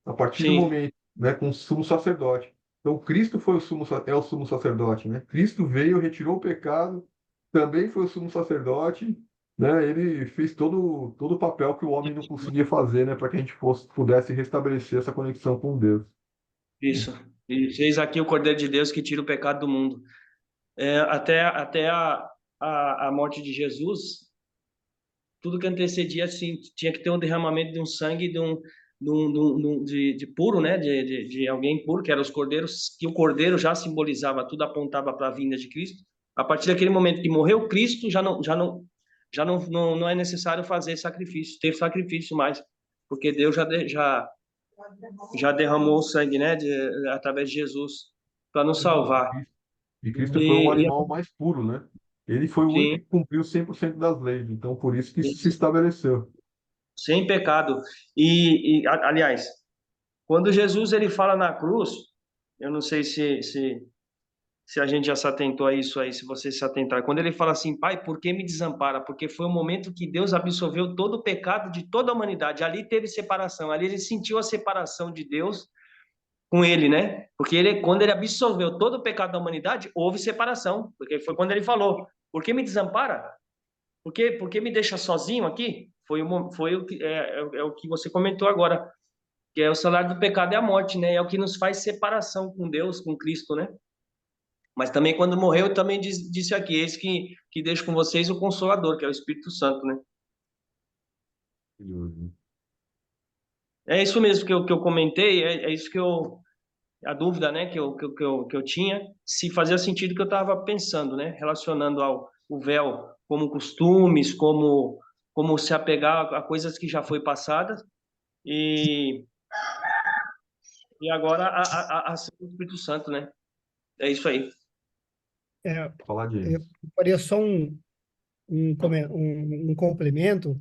a partir do Sim, momento, né, com o sumo sacerdote. Então, Cristo foi é o sumo sacerdote, né? Cristo veio, retirou o pecado, também foi o sumo sacerdote, né? Ele fez todo o papel que o homem não conseguia fazer, né, para que a gente pudesse restabelecer essa conexão com Deus. isso. Isso. Eis aqui o Cordeiro de Deus que tira o pecado do mundo. Até a morte de Jesus, tudo que antecedia, assim, tinha que ter um derramamento de um sangue de puro, né? De alguém puro, que eram os cordeiros, que o cordeiro já simbolizava, tudo apontava para a vinda de Cristo. A partir daquele momento que morreu Cristo, já não é necessário fazer sacrifício, ter sacrifício mais, porque Deus já derramou o sangue, né? Através de Jesus, para nos salvar. E Cristo foi o E animal mais puro, né? Ele foi o único assim, que cumpriu 100% das leis, então por isso que isso se isso, estabeleceu. sem pecado. Aliás, quando Jesus ele fala na cruz, eu não sei se a gente já se atentou a isso aí, se você se atentar. Quando ele fala assim, Pai, por que me desampara? Porque foi o momento que Deus absolveu todo o pecado de toda a humanidade. Ali teve separação, ali ele sentiu a separação de Deus com ele, né? Porque quando ele absolveu todo o pecado da humanidade, houve separação. Porque foi quando ele falou, por que me desampara? Por que me deixa sozinho aqui? Foi o que, é o que você comentou agora, que é o salário do pecado é a morte, né? É o que nos faz separação com Deus, com Cristo, né? Mas também quando morreu, também disse aqui, eis que deixo com vocês o Consolador, que é o Espírito Santo, né? É isso mesmo que eu comentei, é isso a dúvida, né, que eu tinha, se fazia sentido que eu estava pensando, né, relacionando ao o véu como costumes, como se apegar a coisas que já foi passadas e, e agora a ação do Espírito Santo, né? É isso aí. é, Falar eu disso. faria só um complemento.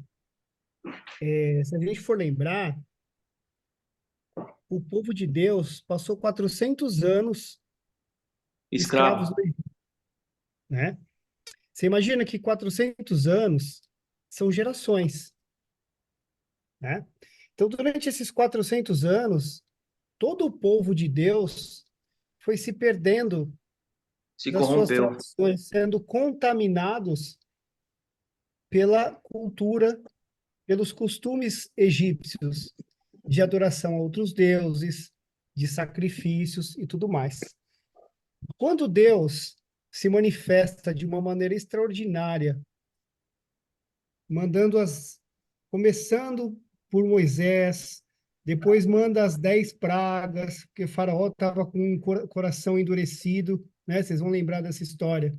Se a gente for lembrar, o povo de Deus passou 400 anos escravos Escravo. no Egito, né? Você imagina que 400 anos são gerações, né? Então, durante esses 400 anos, todo o povo de Deus foi se perdendo Se das suas corrompeu. tradições, sendo contaminados pela cultura, pelos costumes egípcios de adoração a outros deuses, de sacrifícios e tudo mais. Quando Deus se manifesta de uma maneira extraordinária, começando por Moisés, depois manda as 10 pragas, porque Faraó estava com o coração endurecido, né? Vocês vão lembrar dessa história.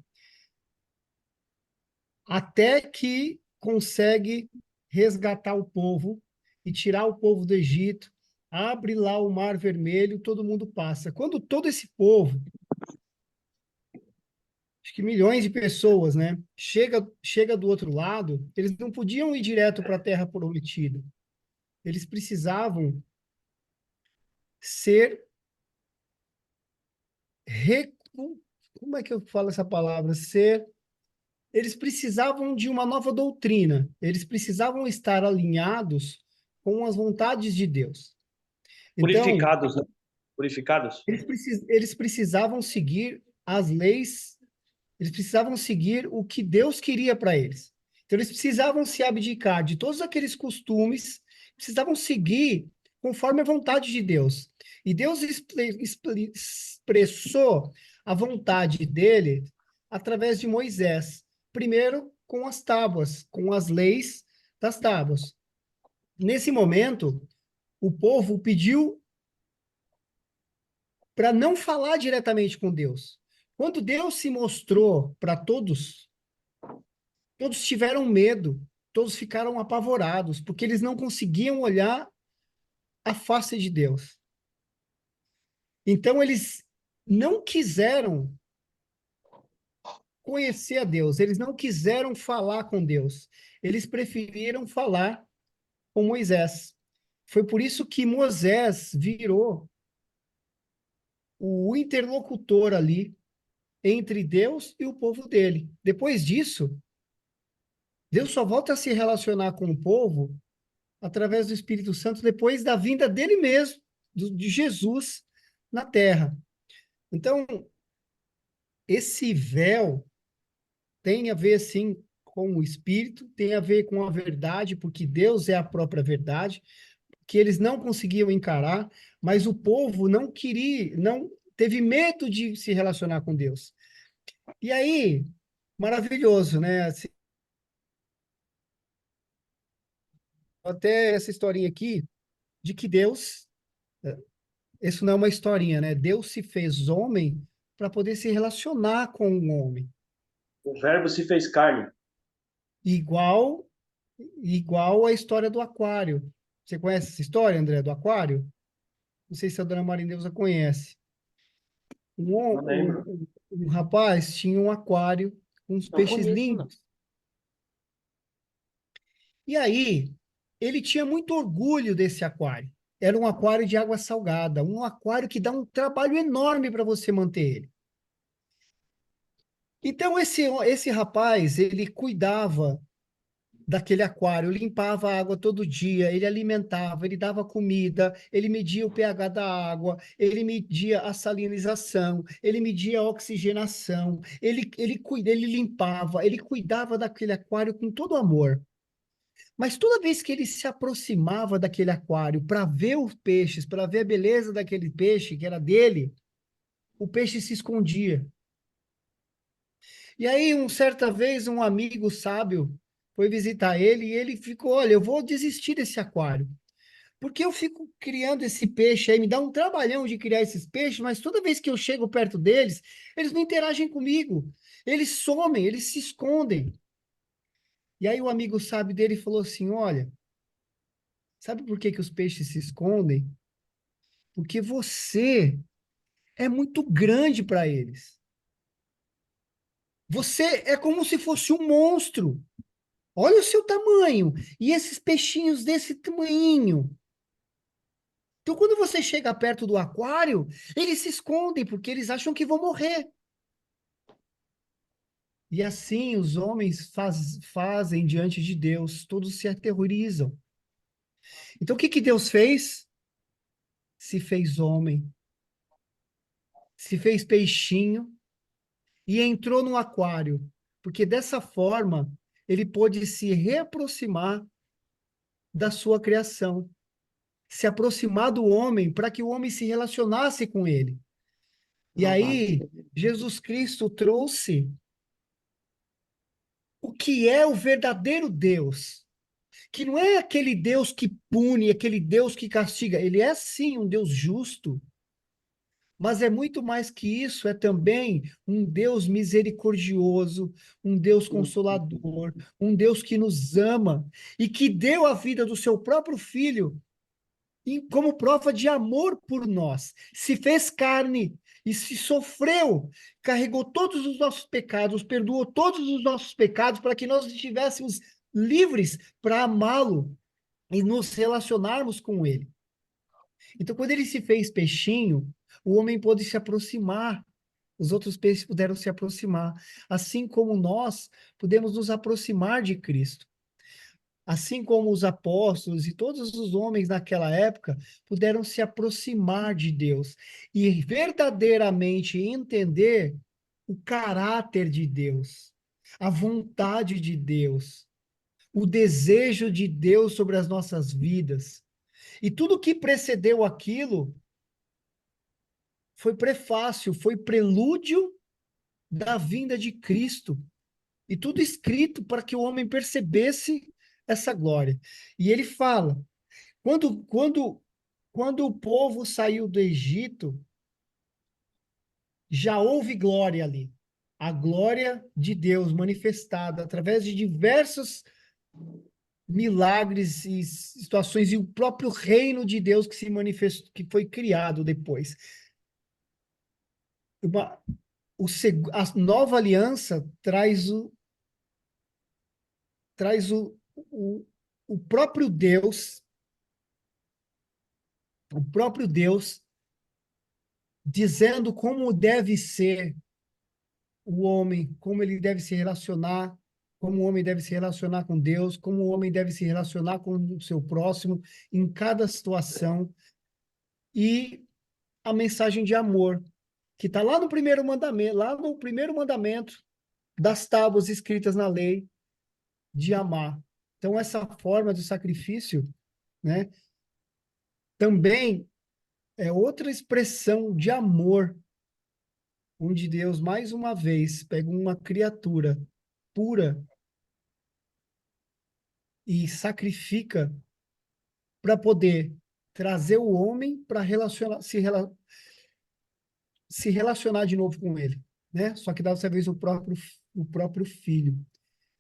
Até que consegue resgatar o povo e tirar o povo do Egito, abre lá o Mar Vermelho, todo mundo passa. Quando todo esse povo, acho que milhões de pessoas, né, chega do outro lado, eles não podiam ir direto para a Terra Prometida. Eles precisavam ser como é que eu falo essa palavra? Eles precisavam de uma nova doutrina. Eles precisavam estar alinhados com as vontades de Deus. Então, Purificados, né? Purificados. eles precisavam seguir as leis, eles precisavam seguir o que Deus queria para eles. Então, eles precisavam se abdicar de todos aqueles costumes, precisavam seguir conforme a vontade de Deus. E Deus expressou a vontade dele através de Moisés. Primeiro, com as tábuas, com as leis das tábuas. Nesse momento, o povo pediu para não falar diretamente com Deus. Quando Deus se mostrou para todos, todos tiveram medo, todos ficaram apavorados, porque eles não conseguiam olhar a face de Deus. Então, eles não quiseram conhecer a Deus, eles não quiseram falar com Deus, eles preferiram falar com Moisés. Foi por isso que Moisés virou o interlocutor ali entre Deus e o povo dele. Depois disso, Deus só volta a se relacionar com o povo através do Espírito Santo depois da vinda dele mesmo, de Jesus na terra. Então, esse véu tem a ver, sim, com o Espírito, tem a ver com a verdade, porque Deus é a própria verdade, que eles não conseguiam encarar, mas o povo não queria, não teve medo de se relacionar com Deus. E aí, maravilhoso, né? Assim, até essa historinha aqui de que Deus, isso não é uma historinha, né? Deus se fez homem para poder se relacionar com o homem. O verbo se fez carne. Igual igual a história do aquário. Você conhece essa história, André, do aquário? Não sei se a dona Marineusa conhece. Um, Não lembro. um rapaz tinha um aquário com uns Não peixes conheço, não. lindos. E aí, ele tinha muito orgulho desse aquário. Era um aquário de água salgada, um aquário que dá um trabalho enorme para você manter ele. Então, esse rapaz, ele cuidava daquele aquário, limpava a água todo dia, ele alimentava, ele dava comida, ele media o pH da água, ele media a salinização, ele media a oxigenação, ele limpava, ele cuidava daquele aquário com todo amor. Mas toda vez que ele se aproximava daquele aquário para ver os peixes, para ver a beleza daquele peixe que era dele, o peixe se escondia. E aí, certa vez, um amigo sábio foi visitar ele e ele ficou: olha, eu vou desistir desse aquário, porque eu fico criando esse peixe aí, me dá um trabalhão de criar esses peixes, mas toda vez que eu chego perto deles, eles não interagem comigo, eles somem, eles se escondem. E aí o amigo sábio dele falou assim: olha, sabe por que que os peixes se escondem? Porque você é muito grande para eles. Você é como se fosse um monstro. Olha o seu tamanho. E esses peixinhos desse tamanhinho. Então, quando você chega perto do aquário, eles se escondem porque eles acham que vão morrer. E assim os homens fazem diante de Deus, todos se aterrorizam. Então, o que que Deus fez? Se fez homem, se fez peixinho e entrou no aquário, porque dessa forma ele pôde se reaproximar da sua criação, se aproximar do homem para que o homem se relacionasse com ele. E aí, Jesus Cristo trouxe o que é o verdadeiro Deus, que não é aquele Deus que pune, aquele Deus que castiga. Ele é sim um Deus justo, mas é muito mais que isso, é também um Deus misericordioso, um Deus consolador, um Deus que nos ama e que deu a vida do seu próprio filho como prova de amor por nós. Se fez carne e se sofreu, carregou todos os nossos pecados, perdoou todos os nossos pecados para que nós estivéssemos livres para amá-lo e nos relacionarmos com ele. Então, quando ele se fez peixinho, o homem pôde se aproximar, os outros peixes puderam se aproximar, assim como nós podemos nos aproximar de Cristo. Assim como os apóstolos e todos os homens naquela época puderam se aproximar de Deus e verdadeiramente entender o caráter de Deus, a vontade de Deus, o desejo de Deus sobre as nossas vidas. E tudo que precedeu aquilo foi prefácio, foi prelúdio da vinda de Cristo. E tudo escrito para que o homem percebesse essa glória. E ele fala, quando o povo saiu do Egito, já houve glória ali. A glória de Deus manifestada através de diversos milagres e situações, e o próprio reino de Deus que se manifestou, que foi criado depois. Uma, a nova aliança traz o próprio Deus, o próprio Deus dizendo como deve ser o homem, como ele deve se relacionar, como o homem deve se relacionar com Deus, como o homem deve se relacionar com o seu próximo em cada situação, e a mensagem de amor, que está lá no primeiro mandamento das tábuas escritas na lei, de amar. Então, essa forma de sacrifício, né, também é outra expressão de amor, onde Deus, mais uma vez, pega uma criatura pura e sacrifica para poder trazer o homem para se relacionar de novo com ele, né? Só que dessa vez o próprio Filho.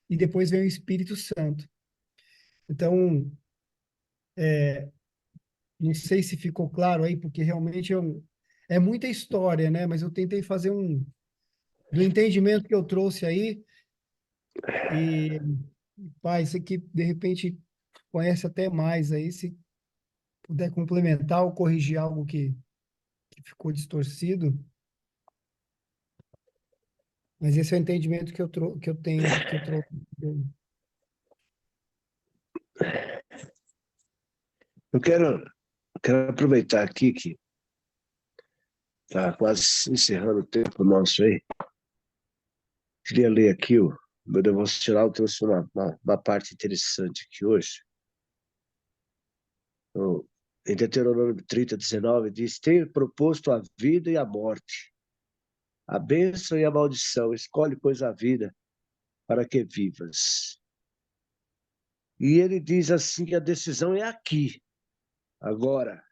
E depois vem o Espírito Santo. Então, não sei se ficou claro aí, porque realmente é muita história, né? Mas eu tentei fazer do entendimento que eu trouxe aí, e, pai, você que de repente conhece até mais aí, se puder complementar ou corrigir algo que ficou distorcido, mas esse é o entendimento que eu tenho, que eu trouxe. Eu quero aproveitar aqui que está quase encerrando o tempo nosso aí. Queria ler aqui o meu devocional, trouxe uma parte interessante aqui hoje. Em Deuteronômio 30:19 diz: Tenho proposto a vida e a morte, a bênção e a maldição, escolhe, pois, a vida para que vivas. E ele diz assim que a decisão é aqui, agora.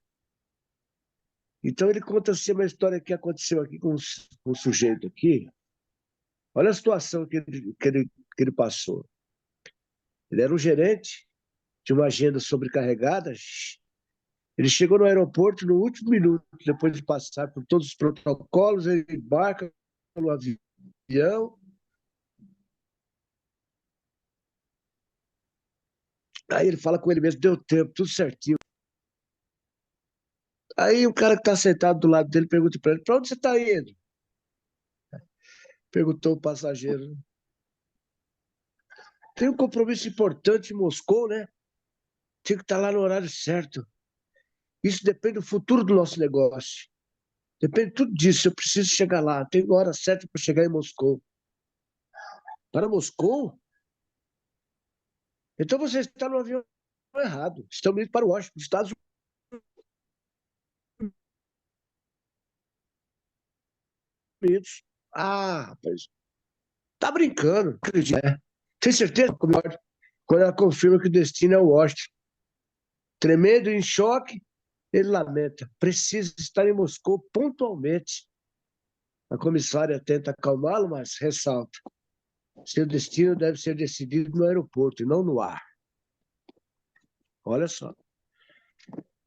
Então ele conta assim uma história que aconteceu aqui com um sujeito aqui. Olha a situação que ele passou. Ele era um gerente de uma agenda sobrecarregada. Ele chegou no aeroporto no último minuto, depois de passar por todos os protocolos, ele embarca no avião. Aí ele fala com ele mesmo, deu tempo, tudo certinho. Aí o cara que está sentado do lado dele pergunta para ele, para onde você está indo? Perguntou o passageiro. Tem um compromisso importante em Moscou, né? Tinha que estar lá no horário certo. Isso depende do futuro do nosso negócio. Depende tudo disso. Eu preciso chegar lá. Tenho a hora certa para chegar em Moscou. Para Moscou? Então você está no avião errado. Estamos indo para Washington, Estados Unidos. Unidos. Ah, rapaz, tá brincando, acredito, né? Tem certeza? Quando ela confirma que o destino é o Washington. Tremendo em choque, ele lamenta. Precisa estar em Moscou pontualmente. A comissária tenta acalmá-lo, mas ressalta. Seu destino deve ser decidido no aeroporto e não no ar. Olha só.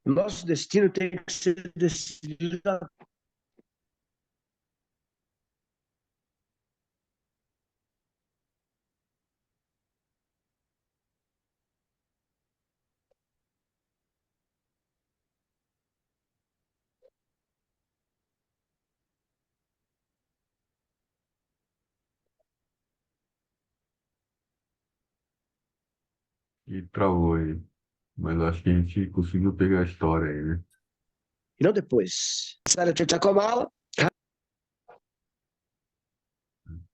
Nosso destino tem que ser decidido. E travou aí. Mas acho que a gente conseguiu pegar a história aí, né? E não depois. A comissária tenta acalmá-la.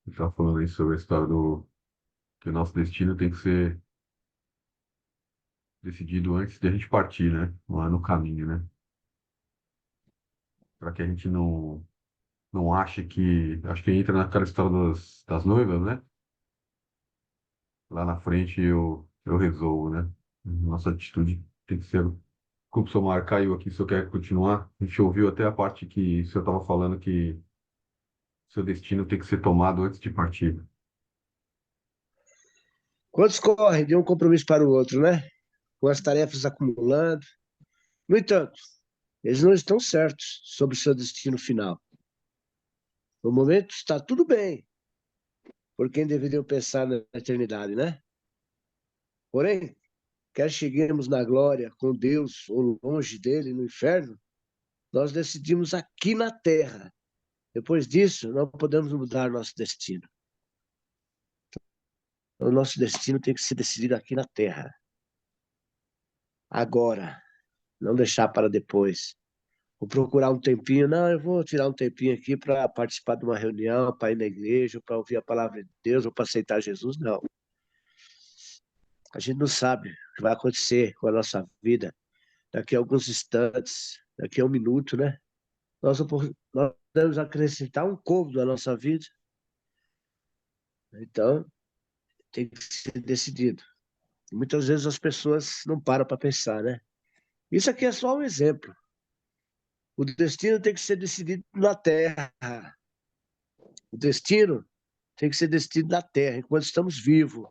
Você tá falando aí sobre a história do que o nosso destino tem que ser decidido antes de a gente partir, né? Lá no caminho, né? Para que a gente não ache que. Acho que entra naquela história das noivas, né? Lá na frente eu resolvo, né? Nossa atitude tem que ser. Desculpa, o seu mar caiu aqui, se eu quer continuar. A gente ouviu até a parte que o senhor estava falando que seu destino tem que ser tomado antes de partir. Quantos correm de um compromisso para o outro, né? Com as tarefas acumulando. No entanto, eles não estão certos sobre o seu destino final. No momento está tudo bem, por quem deveriam pensar na eternidade, né? Porém, quer cheguemos na glória com Deus ou longe dele no inferno, nós decidimos aqui na terra. Depois disso, não podemos mudar nosso destino. O nosso destino tem que ser decidido aqui na terra. Agora, não deixar para depois. Vou procurar um tempinho, não, eu vou tirar um tempinho aqui para participar de uma reunião, para ir na igreja, para ouvir a palavra de Deus, ou para aceitar Jesus, não. A gente não sabe o que vai acontecer com a nossa vida daqui a alguns instantes, daqui a um minuto, né? Nós podemos acrescentar um cômodo à nossa vida, então tem que ser decidido. E muitas vezes as pessoas não param para pensar, né? Isso aqui é só um exemplo. O destino tem que ser decidido na terra. O destino tem que ser decidido na terra, enquanto estamos vivos.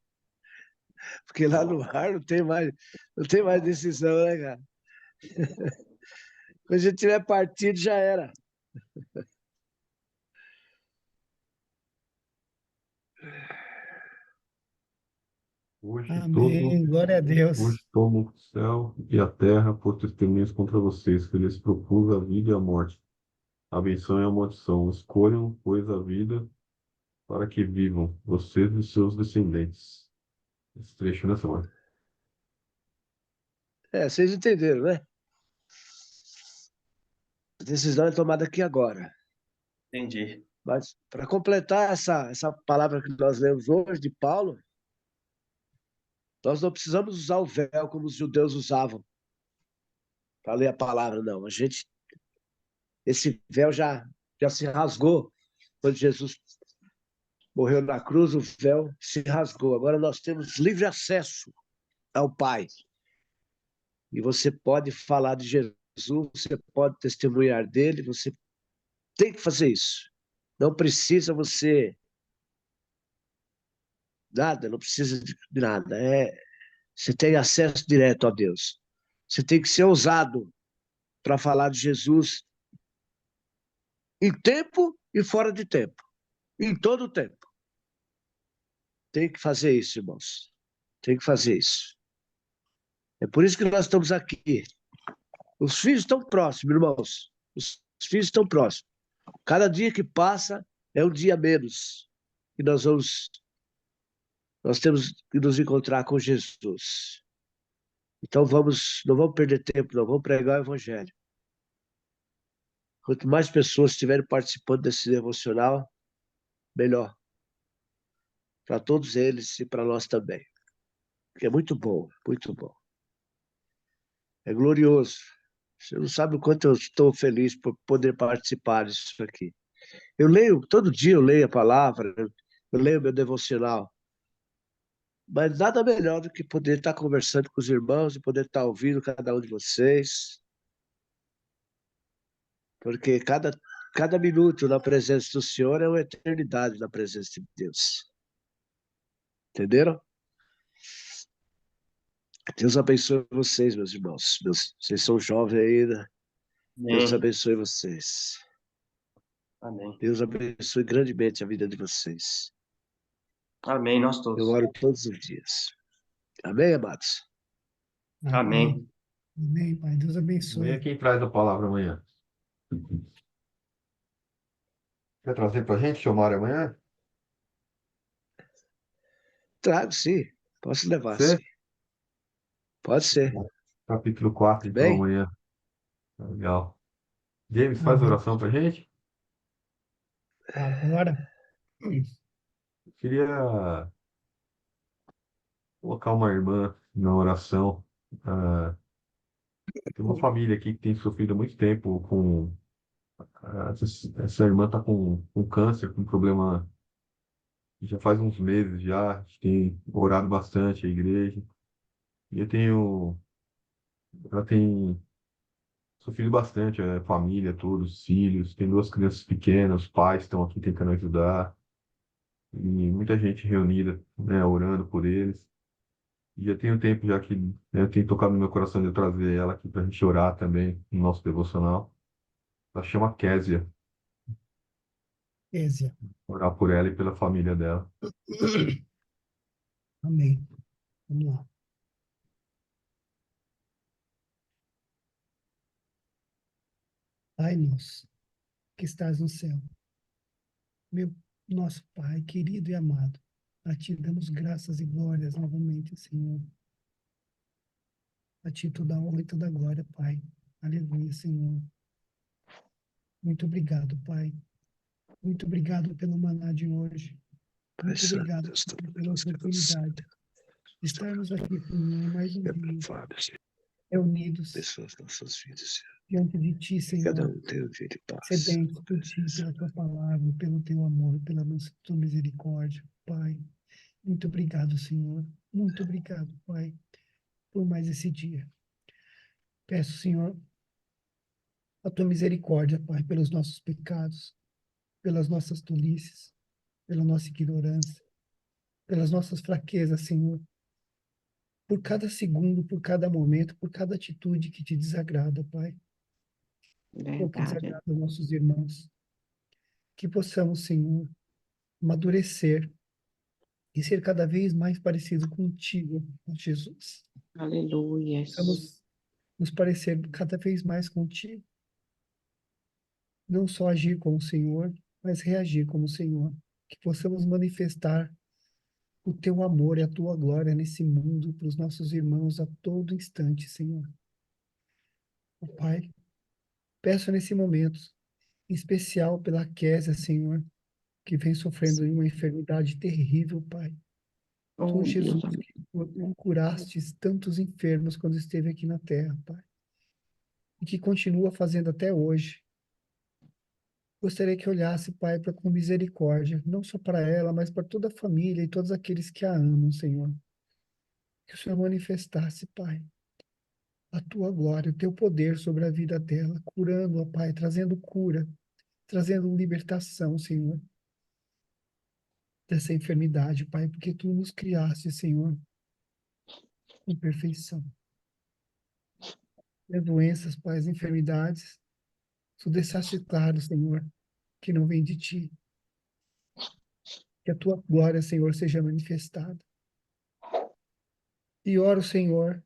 Porque lá no ar não tem mais decisão, né, cara? Quando a gente tiver partido, já era. Hoje todo, Amém. Glória a hoje Deus. tomo o céu e a terra por testemunhas contra vocês, que lhes propus a vida e a morte, a benção e a maldição. Escolham, pois, a vida para que vivam, vocês e seus descendentes. Esse trecho nessa hora. Vocês entenderam, né? A decisão é tomada aqui agora. Entendi. Mas, para completar essa palavra que nós lemos hoje, de Paulo, nós não precisamos usar o véu como os judeus usavam para ler a palavra, não. Esse véu já se rasgou. Quando Jesus morreu na cruz, o véu se rasgou. Agora nós temos livre acesso ao Pai. E você pode falar de Jesus, você pode testemunhar dele, você tem que fazer isso. Não precisa você nada, não precisa de nada. Você tem acesso direto a Deus. Você tem que ser ousado para falar de Jesus em tempo e fora de tempo. Em todo o tempo. Tem que fazer isso, irmãos. Tem que fazer isso. É por isso que nós estamos aqui. Os filhos estão próximos, irmãos. Os filhos estão próximos. Cada dia que passa é um dia menos. E nós temos que nos encontrar com Jesus. Então não vamos perder tempo, não vamos pregar o evangelho. Quanto mais pessoas estiverem participando desse devocional, melhor. Para todos eles e para nós também. Porque é muito bom, muito bom. É glorioso. Você não sabe o quanto eu estou feliz por poder participar disso aqui. Eu leio, todo dia eu leio a palavra, eu leio meu devocional. Mas nada melhor do que poder estar conversando com os irmãos e poder estar ouvindo cada um de vocês, porque cada minuto na presença do Senhor é uma eternidade na presença de Deus. Entenderam? Deus abençoe vocês, meus irmãos. Vocês são jovens ainda. Deus Amém. abençoe vocês. Amém. Deus abençoe grandemente a vida de vocês. Amém, nós Eu todos. oro todos os dias. Amém, amados? Amém. Amém, Pai. Deus Amanhã abençoe. quem traz a palavra amanhã? Quer trazer para a gente, seu Mário, amanhã? Trago, sim. Posso levar, Você? sim. Pode ser. Capítulo 4, então, Bem? amanhã. Legal. James, faz Amém. oração para a gente? Agora, Eu queria colocar uma irmã na oração. Ah, tem uma família aqui que tem sofrido há muito tempo com. Essa irmã está com câncer, com problema. Já faz uns meses já. A gente tem orado bastante a igreja. E eu tenho. Ela tem sofrido bastante, a família, todos, os filhos. Tem duas crianças pequenas, os pais estão aqui tentando ajudar. E muita gente reunida, né, orando por eles. E já tem um tempo já que, né, eu tenho tocado no meu coração de eu trazer ela aqui para a gente orar também no nosso devocional. Ela chama Késia, Kézia. orar por ela e pela família dela. Amém. Vamos lá. Pai nosso, que estás no céu, meu nosso Pai querido e amado, a Ti damos graças e glórias novamente, Senhor. A Ti toda a honra e toda a glória, Pai. Aleluia, Senhor. Muito obrigado, Pai. Muito obrigado pelo maná de hoje. Pai Muito Santo, obrigado Deus pela Todo-Poderoso, Deus oportunidade de estarmos aqui, Senhor, mais um é dia, provável, Senhor. reunidos Abençoa as nossas vidas, Senhor. diante de Ti, Que cada Senhor, um tenha um dia de paz. sedentes por Ti, pela Tua palavra, pelo Teu amor, pela Tua misericórdia, Pai. Muito obrigado, Senhor. Muito obrigado, Pai, por mais esse dia. Peço, Senhor, a Tua misericórdia, Pai, pelos nossos pecados, pelas nossas tolices, pela nossa ignorância, pelas nossas fraquezas, Senhor, por cada segundo, por cada momento, por cada atitude que te desagrada, Pai, ou que Verdade. desagrada os nossos irmãos. Que possamos, Senhor, amadurecer e ser cada vez mais parecido contigo, Jesus. Aleluia. Possamos nos parecer cada vez mais contigo, não só agir como o Senhor, mas reagir como o Senhor. Que possamos manifestar o teu amor e a tua glória nesse mundo para os nossos irmãos a todo instante, Senhor. Ó Pai, peço nesse momento, em especial pela Késia, Senhor, que vem sofrendo de uma enfermidade terrível, Pai. Tu, Oh, Jesus, Deus amado. que curastes tantos enfermos quando esteve aqui na terra, Pai, e que continua fazendo até hoje. Gostaria que olhasse, Pai, com misericórdia, não só para ela, mas para toda a família e todos aqueles que a amam, Senhor. Que o Senhor manifestasse, Pai, a tua glória, o teu poder sobre a vida dela, curando-a, Pai, trazendo cura, trazendo libertação, Senhor, dessa enfermidade, Pai, porque tu nos criaste, Senhor, em perfeição. E as doenças, Pai, as enfermidades, tu deixaste claro, Senhor, que não vem de ti. Que a tua glória, Senhor, seja manifestada. E oro, Senhor,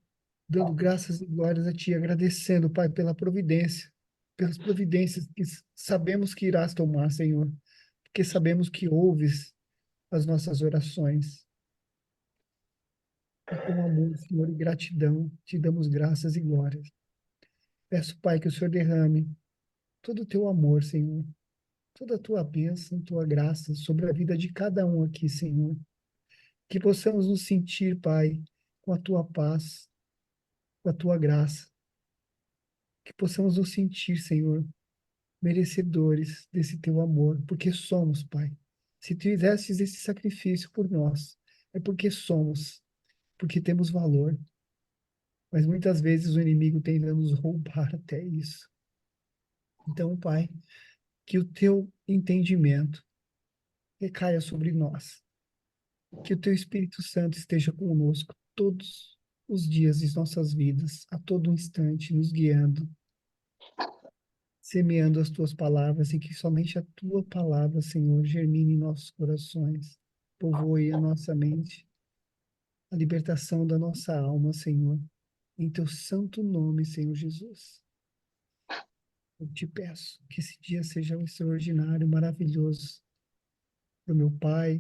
dando graças e glórias a Ti, agradecendo, Pai, pela providência, pelas providências que sabemos que irás tomar, Senhor, porque sabemos que ouves as nossas orações. E com amor, Senhor, e gratidão, te damos graças e glórias. Peço, Pai, que o Senhor derrame todo o teu amor, Senhor, toda a tua bênção, tua graça sobre a vida de cada um aqui, Senhor. Que possamos nos sentir, Pai, com a tua paz, com a tua graça. Que possamos nos sentir, Senhor, merecedores desse teu amor, porque somos, Pai. Se tu fizestes esse sacrifício por nós, é porque somos, porque temos valor. Mas muitas vezes o inimigo tenta nos roubar até isso. Então, Pai, que o teu entendimento recaia sobre nós. Que o teu Espírito Santo esteja conosco todos os dias de nossas vidas, a todo instante, nos guiando, semeando as tuas palavras, e que somente a tua palavra, Senhor, germine em nossos corações, povoe a nossa mente, a libertação da nossa alma, Senhor, em teu santo nome, Senhor Jesus. Eu te peço que esse dia seja extraordinário, maravilhoso, para o meu pai,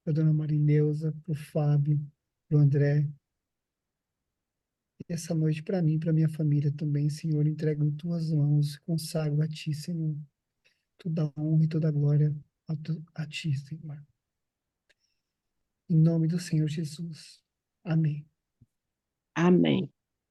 para a dona Marineusa, para o Fábio, para o André, e essa noite para mim, para minha família também, Senhor, entrego em tuas mãos, consagro a ti, Senhor. Toda a honra e toda a glória a ti, Senhor. Em nome do Senhor Jesus. Amém. Amém.